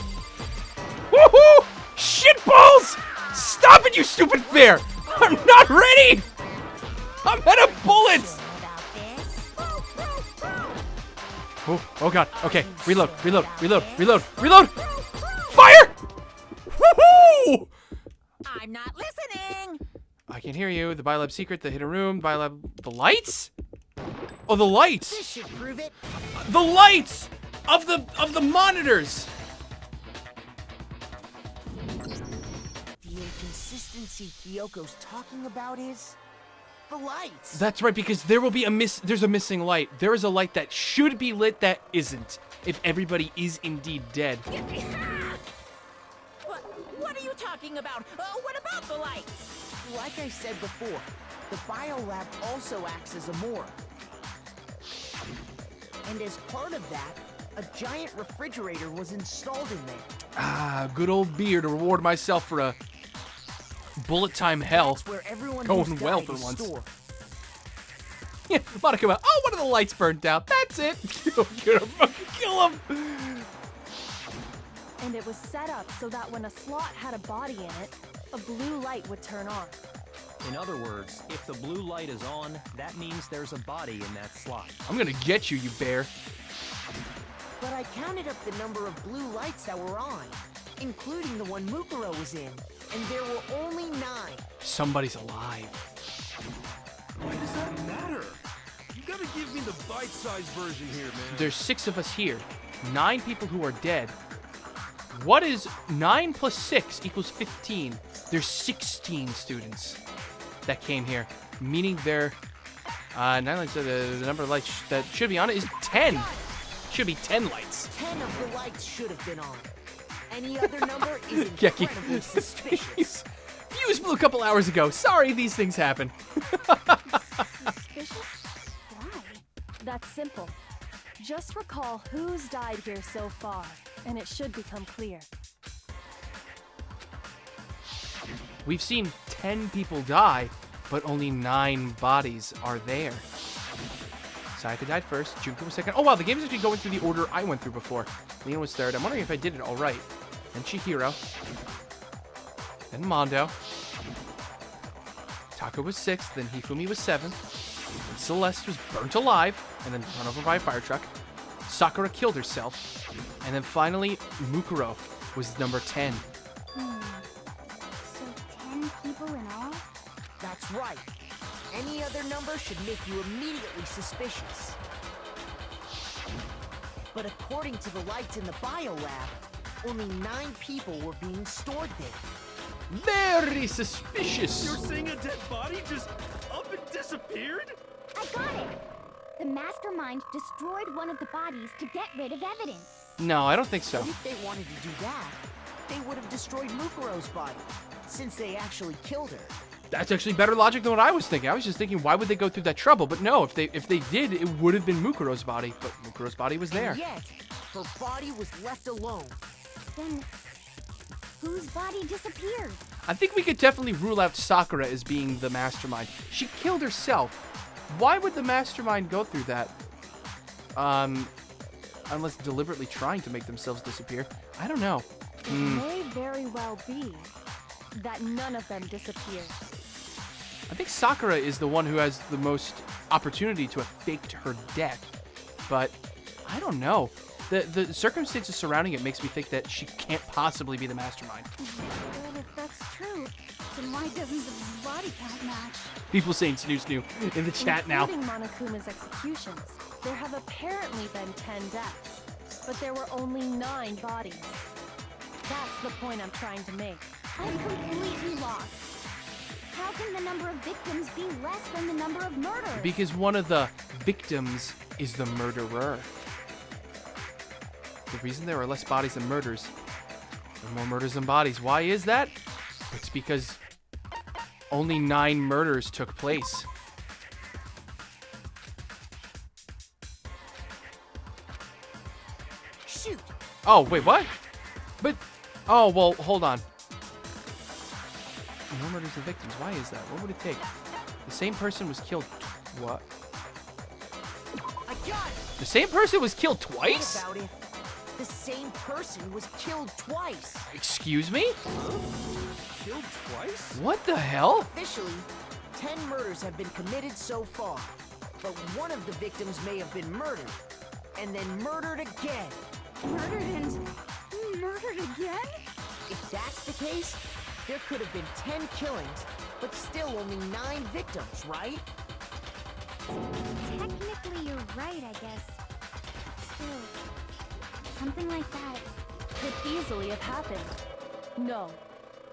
Woohoo! Shitballs! Stop it, you stupid bear! I'm not ready! I'm out of bullets!
Sure about this?
Oh God. Okay, reload, reload, reload, reload, reload! Fire! Woohoo!
I'm not listening.
I can hear you. The biolab secret, the hidden room, biolab... The lights? Oh, the lights!
This should prove it.
The lights! Of the monitors!
The inconsistency Kyoko's talking about is the lights.
That's right, because there will be there's a missing light. There is a light that should be lit that isn't, if everybody is indeed dead.
What are you talking about? What about the lights?
Like I said before, the biolab also acts as a morgue. And as part of that, a giant refrigerator was installed in there.
Ah, good old beer to reward myself for a bullet time hell.
That's where everyone
Going
who's
well
died
for
is
once.
stored.
Yeah, Monica went, oh, one of the lights burned out. That's it. You're gonna fucking kill him.
And it was set up so that when a slot had a body in it, a blue light would turn on.
In other words, if the blue light is on, that means there's a body in that slot.
I'm gonna get you, you bear.
But I counted up the number of blue lights that were on, including the one Mukuro was in, and there were only 9.
Somebody's alive.
Why does that matter? You gotta give me the bite-sized version here, man.
There's 6 of us here. 9 people who are dead. What is 9 plus 6 equals 15? There's 16 students that came here, meaning they're 9 lights. The number of lights that should be on it is 10. Should be 10 lights.
10 of the lights should have been on. Any other number is
Geki.
incredibly suspicious.
Fuse blew a couple hours ago. Sorry, these things happen.
Suspicious? Why? That's simple. Just recall who's died here so far, and it should become clear.
We've seen 10 people die, but only 9 bodies are there. Sayaka died first, Junko was second. Oh wow, the game is actually going through the order I went through before. Lena was third. I'm wondering if I did it all right. Then Chihiro. Then Mondo. Taka was 6th, then Hifumi was 7th. Then Celeste was burnt alive, and then run over by a fire truck. Sakura killed herself. And then finally, Mukuro was number 10.
So 10 people in all?
That's right. Any other number should make you immediately suspicious. But according to the lights in the biolab, only 9 people were being stored there.
Very suspicious.
You're saying a dead body just up and disappeared?
I got it! The mastermind destroyed one of the bodies to get rid of evidence.
No, I don't think so.
But if they wanted to do that, they would have destroyed Mukuro's body, since they actually killed her.
That's actually better logic than what I was thinking. I was just thinking, why would they go through that trouble? But no, if they did, it would have been Mukuro's body. But Mukuro's body was there.
And yet, her body was left alone.
Then, whose body disappeared?
I think we could definitely rule out Sakura as being the mastermind. She killed herself. Why would the mastermind go through that? Unless deliberately trying to make themselves disappear. I don't know.
It may very well be that none of them disappeared.
I think Sakura is the one who has the most opportunity to have faked her death. But I don't know. The circumstances surrounding it makes me think that she can't possibly be the mastermind.
Well, if that's true, then why doesn't the body count match?
People saying snoo snoo in the chat now.
Including Monokuma's executions, there have apparently been 10 deaths, but there were only 9 bodies. That's the point I'm trying to make.
I'm completely lost. How can the number of victims be less than the number of murders?
Because one of the victims is the murderer. The reason there are less bodies than murders, there are more murders than bodies. Why is that? It's because only 9 murders took place.
Shoot!
Oh, wait, what? But, oh, well, hold on. More murders than victims. Why is that? What would it take? The same person was killed what?
I got it!
The same person was killed
What
twice?
about if the same person was killed twice?
Excuse me?
Killed twice?
What the hell?
Officially, 10 murders have been committed so far, but one of the victims may have been murdered, and then murdered again.
Murdered and murdered again?
If that's the case, there could have been 10 killings, but still only 9 victims, right?
Technically, you're right, I guess. Still, something like that.
Could easily have happened. No,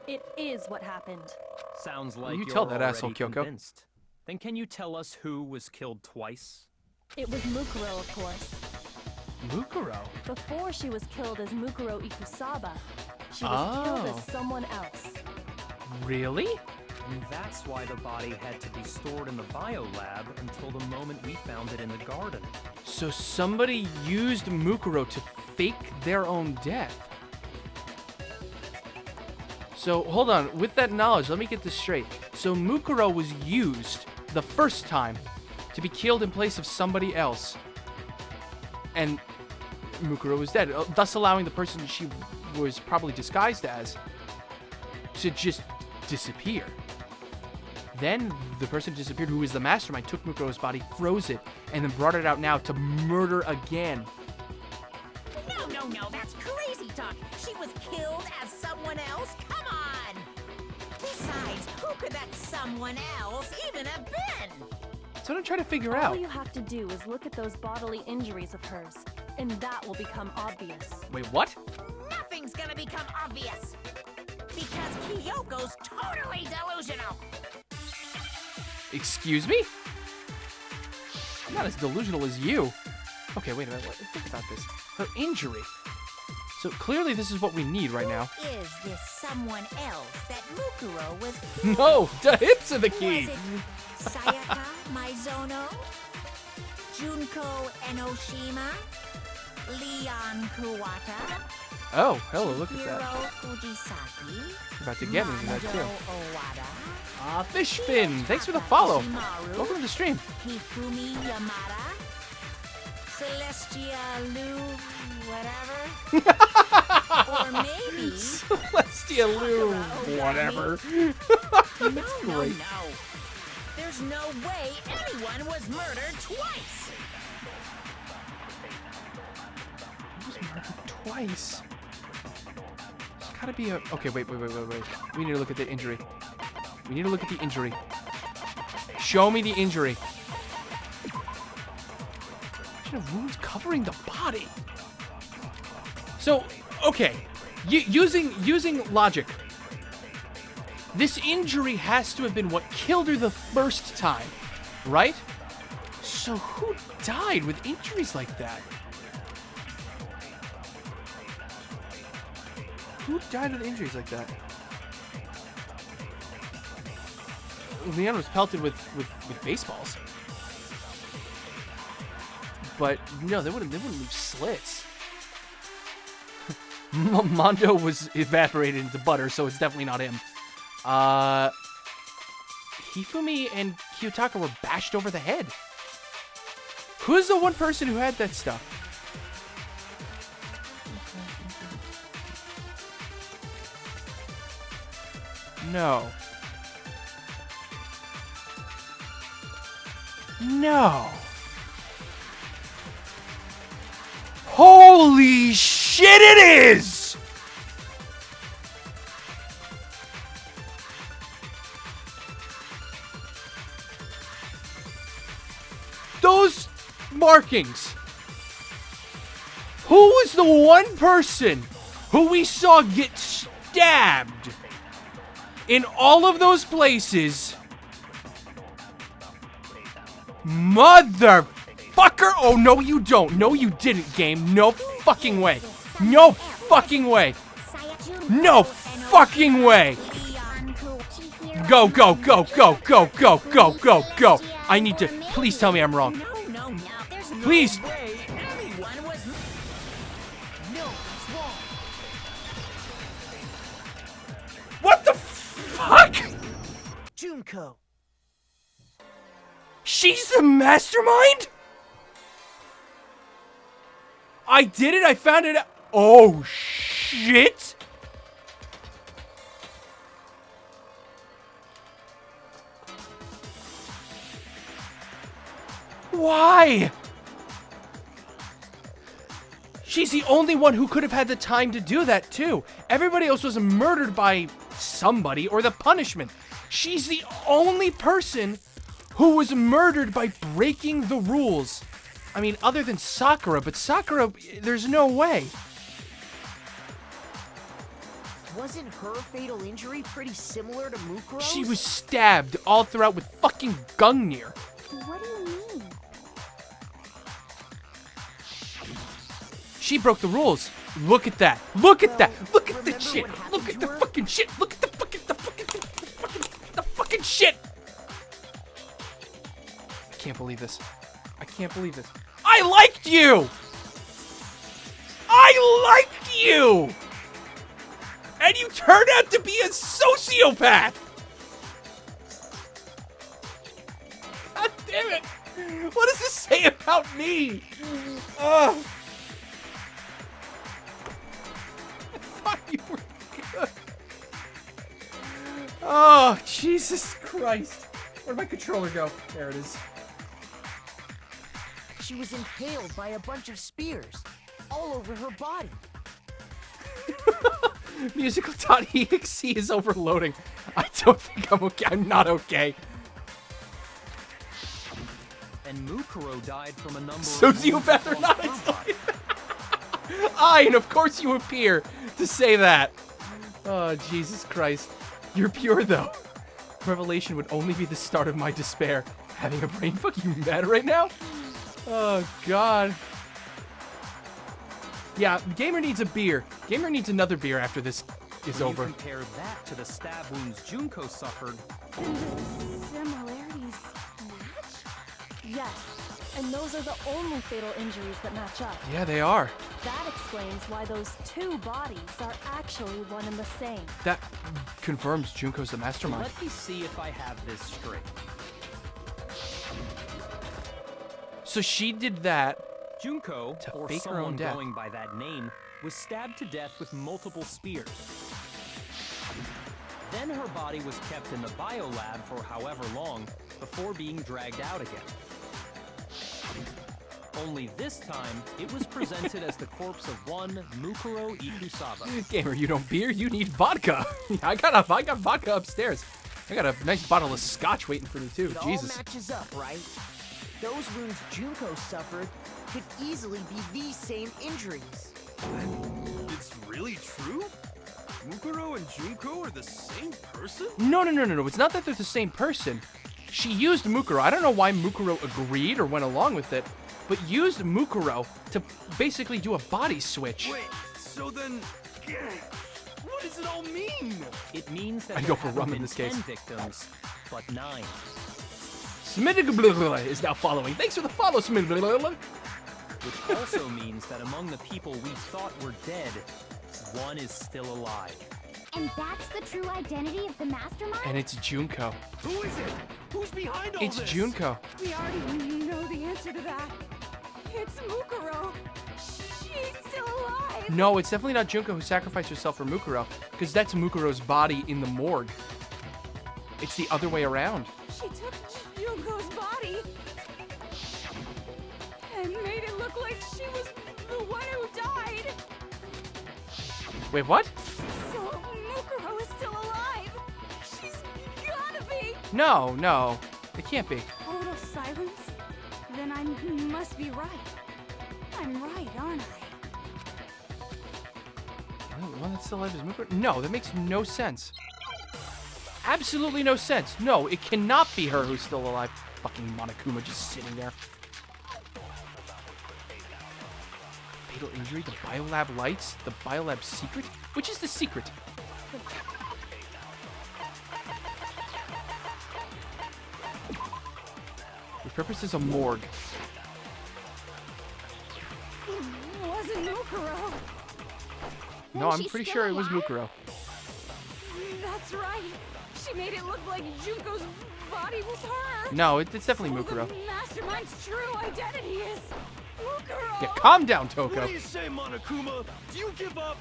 it is what happened.
Sounds like
You
you're
tell that
already
asshole, Kyoko.
convinced. Then can you tell us who was killed twice?
It was Mukuro, of course.
Mukuro?
Before she was killed as Mukuro Ikusaba, she was killed
Oh.
as someone else.
Really?
And that's why the body had to be stored in the biolab until the moment we found it in the garden.
So somebody used Mukuro to fake their own death. So, hold on. With that knowledge, let me get this straight. So Mukuro was used the first time to be killed in place of somebody else. And Mukuro was dead, thus allowing the person she was probably disguised as to just disappear. Then the person who disappeared, who was the mastermind, took Mukuro's body, froze it, and then brought it out now to murder again.
No, that's crazy talk. She was killed as someone else? Come on! Besides, who could that someone else even have been?
That's what I'm trying to figure
All
out.
you have to do is look at those bodily injuries of hers, and that will become obvious.
Wait, what?
Nothing's gonna become obvious. Because Kyoko's totally delusional.
Excuse me? I'm not as delusional as you. Okay, wait a minute. Think about this. Her injury. So clearly this is what we need right now.
Who is this someone else that Mukuro was?
No, the hips are the key.
Was it Sayaka Maizono? Junko Enoshima? Leon Kuwata.
Oh, hello, look at that.
Chihiro Fujisaki.
You're about to get me with that
Mando
too.
Owada.
Fish Fin, thanks for the follow.
Himaru.
Welcome to the stream.
Hifumi Yamada. Celestia Lu, whatever. Or maybe
Celestia Lou, whatever.
no,
That's
no,
great.
no. There's no way anyone was murdered twice.
He was murdered twice. There's gotta be a. Okay, wait. We need to look at the injury. We need to look at the injury. Show me the injury. Of wounds covering the body. So, okay, using logic, this injury has to have been what killed her the first time, right? So who died with injuries like that? Who died with injuries like that? Leon was pelted with baseballs. But no, they wouldn't leave slits. Mondo was evaporated into butter, so it's definitely not him. Hifumi and Kiyotaka were bashed over the head. Who's the one person who had that stuff? No. No. Holy shit, it is! Those markings. Who was the one person who we saw get stabbed in all of those places? Motherfucker! Oh, no, you don't. No, you didn't, game. No fucking way. No fucking way. No fucking way. Go, go, go, go, go, go, go, go, go. I need to. Please tell me I'm wrong.
No, there's no
Please.
way anyone was. No, it's wrong.
What the fuck?
Junko.
She's the mastermind? I did it. I found it out. Oh, shit. Why? She's the only one who could have had the time to do that, too. Everybody else was murdered by somebody or the punishment. She's the only person who was murdered by breaking the rules. I mean, other than Sakura, but Sakura, there's no way.
Wasn't her fatal injury pretty similar to Mukuro's?
She was stabbed all throughout with fucking Gungnir.
What do you mean?
She broke the rules. Look at that. Look at that. Look at the
remember
shit.
what happened
Look at
to
the
her?
fucking shit. Look at the fucking shit. I can't believe this. I can't believe this. I liked you. I liked you. And you turned out to be a sociopath. God damn it. What does this say about me? Ugh. I thought you were good. Oh, Jesus Christ. Where'd my controller go? There it is.
She was impaled by a bunch of spears all over her body.
Musical.exe is overloading. I don't think I'm okay. I'm not okay.
And Mukuro died from a number of
Sociopath or
wounds
not,
on
I
her
still
body.
Aye, and of course you appear to say that. Oh, Jesus Christ. You're pure, though. Revelation would only be the start of my despair. Having a brain fuck you mad right now? Oh, God. Yeah, Gamer needs a beer. Gamer needs another beer after this is
When
over.
you compare that to the stab wounds Junko suffered,
Similarities match?
Yes, And those are the only fatal injuries that match up.
Yeah, they are.
That explains why those two bodies are actually one and the same.
That confirms Junko's the mastermind.
Let me see if I have this straight.
So she did that.
Junko,
To
or
fake her own
someone
death.
going by that name, was stabbed to death with multiple spears. Then her body was kept in the biolab for however long before being dragged out again. Only this time, it was presented as the corpse of one Mukuro Ikusaba.
Gamer, you don't beer, you need vodka. I got vodka upstairs. I got a nice bottle of scotch waiting for me too.
It
Jesus.
all matches up, right? Those wounds Junko suffered could easily be these same injuries.
It's really true? Mukuro and Junko are the same person?
No. It's not that they're the same person. She used Mukuro. I don't know why Mukuro agreed or went along with it, but used Mukuro to basically do a body switch.
Wait, so then... What does it all mean?
It means that
I'd
there
go for
haven't
rum in
been
this case.
10 victims, but 9.
Smidig is now following. Thanks for the follow, Smidig.
Which also means that among the people we thought were dead, one is still alive.
And that's the true identity of the mastermind?
And it's Junko.
Who is it? Who's behind all
It's
this?
Junko.
We already know the answer to that. It's Mukuro. She's still alive.
No, it's definitely not Junko who sacrificed herself for Mukuro, because that's Mukuro's body in the morgue. It's the other way around.
She took Junko's body and made it look like she was the one who died.
Wait, what?
So Mukuro is still alive. She's gotta be.
No. It can't be.
Total silence? Then I must be right. I'm right, aren't I?
The one that's still alive is Mukuro? No, that makes no sense. Absolutely no sense. No, it cannot be her who's still alive. Fucking Monokuma just sitting there. Fatal injury, the biolab lights, the biolab secret? Which is the secret? The purpose is a morgue.
It wasn't Mukuro.
No, I'm
she's
pretty
still
sure it was
alive?
Mukuro.
That's right. She made it look like Junko's body was her.
No, it's definitely
So
Mukuro.
The mastermind's true identity is Mukuro.
Yeah, calm down,
What
Toko.
do you say, Monokuma? Do you give up?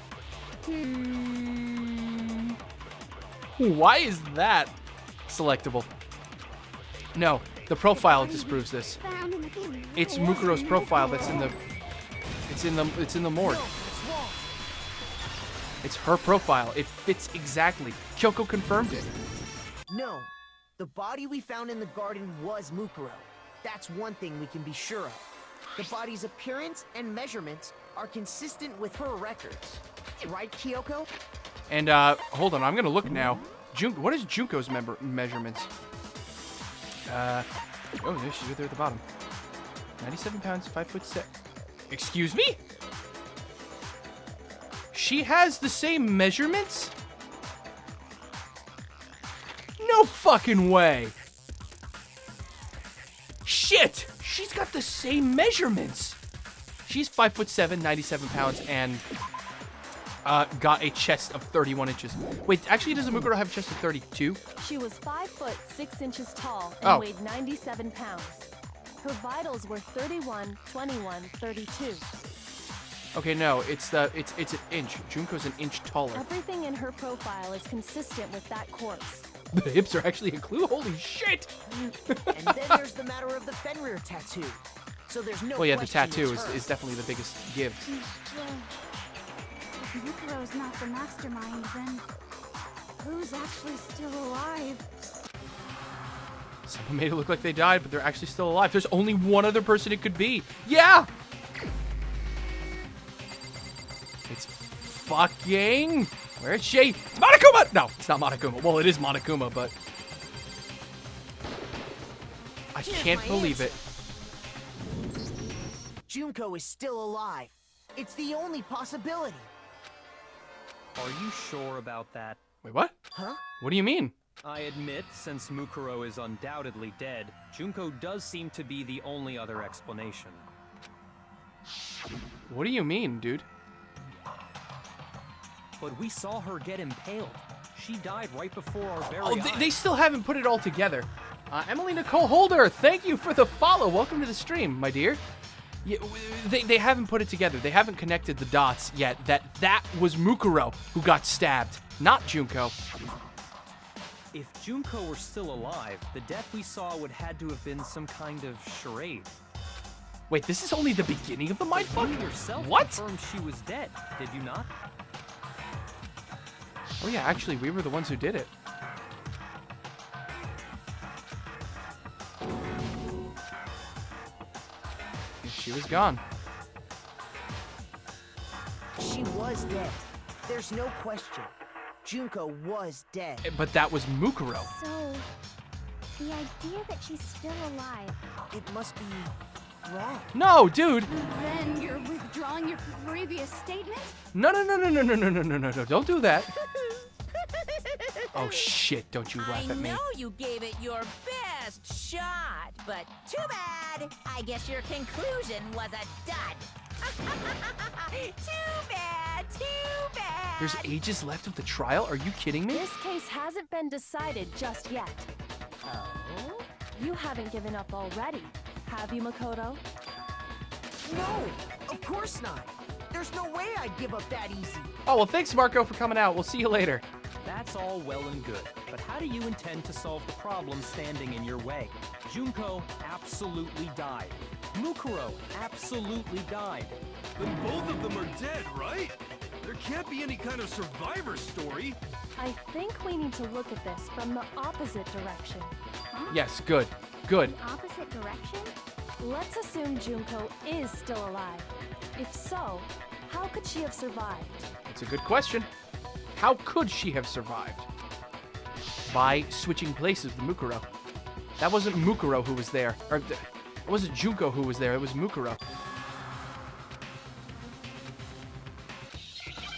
Why is that selectable? No, the profile disproves this.
Found in the
It's Mukuro's profile that's in the. It's in the morgue.
No, it's wrong.
It's her profile. It fits exactly. Kyoko confirmed it.
No, the body we found in the garden was Mukuro. That's one thing we can be sure of. The body's appearance and measurements are consistent with her records. Right, Kyoko?
And hold on, I'm gonna look now. What is Junko's measurements? Oh, yeah, she's right there at the bottom. 97 pounds, 5'7". Excuse me? She has the same measurements? No fucking way. Shit! She's got the same measurements. She's 5'7", 97 pounds, and got a chest of 31 inches. Wait, actually, does Mukuro have a chest of 32?
She was 5 foot 6 inches tall and
Oh.
weighed 97 pounds. Her vitals were 31, 21, 32.
Okay, no, it's an inch. Junko's an inch taller.
Everything in her profile is consistent with that corpse.
The hips are actually a clue. Holy shit!
And then there's the matter of the Fenrir tattoo. So there's no
Well, yeah, the
question
tattoo
it's her.
is definitely the biggest give.
If Mukuro's not the mastermind, then who's actually still alive?
Someone made it look like they died, but they're actually still alive. There's only one other person it could be. Yeah! It's fucking... Where is she? It's Monokuma! No, it's not Monokuma. Well, it is Monokuma, but... I
Here's
can't
my
believe
answer.
it.
Junko is still alive. It's the only possibility.
Are you sure about that?
Wait, what?
Huh?
What do you mean?
I admit, since Mukuro is undoubtedly dead, Junko does seem to be the only other explanation.
What do you mean, dude?
But we saw her get impaled. She died right before our very
Oh,
eyes.
they still haven't put it all together. Emily Nicole Holder, thank you for the follow. Welcome to the stream, my dear. Yeah, they haven't put it together. They haven't connected the dots yet. That was Mukuro who got stabbed, not Junko.
If Junko were still alive, the death we saw would had to have been some kind of charade.
Wait, this is only the beginning of the mindfuck?
You yourself
What?
confirmed she was dead, did you not?
Oh yeah, actually, we were the ones who did it. She was gone.
She was dead. There's no question. Junko was dead.
But that was Mukuro.
So, the idea that she's still alive.
It must be wrong.
No, dude.
Then you're withdrawing your previous statement?
No. Don't do that. Oh shit! Don't you laugh
I
at me.
know you gave it your best shot, but too bad. I guess your conclusion was a dud. Too bad, too bad.
There's ages left of the trial? Are you kidding me?
This case hasn't been decided just yet.
Oh?
You haven't given up already, have you, Makoto?
No, of course not. There's no way I'd give up that easy.
Oh, well, thanks, Marco, for coming out. We'll see you later.
That's all well and good, but how do you intend to solve the problem standing in your way? Junko absolutely died. Mukuro absolutely died.
Then both of them are dead, right? There can't be any kind of survivor story.
I think we need to look at this from the opposite direction.
Yes, good. Good.
Opposite direction?
Let's assume Junko is still alive. If so, how could she have survived?
It's a good question. How could she have survived? By switching places with Mukuro. That wasn't Mukuro who was there. Or, it wasn't Junko who was there. It was Mukuro.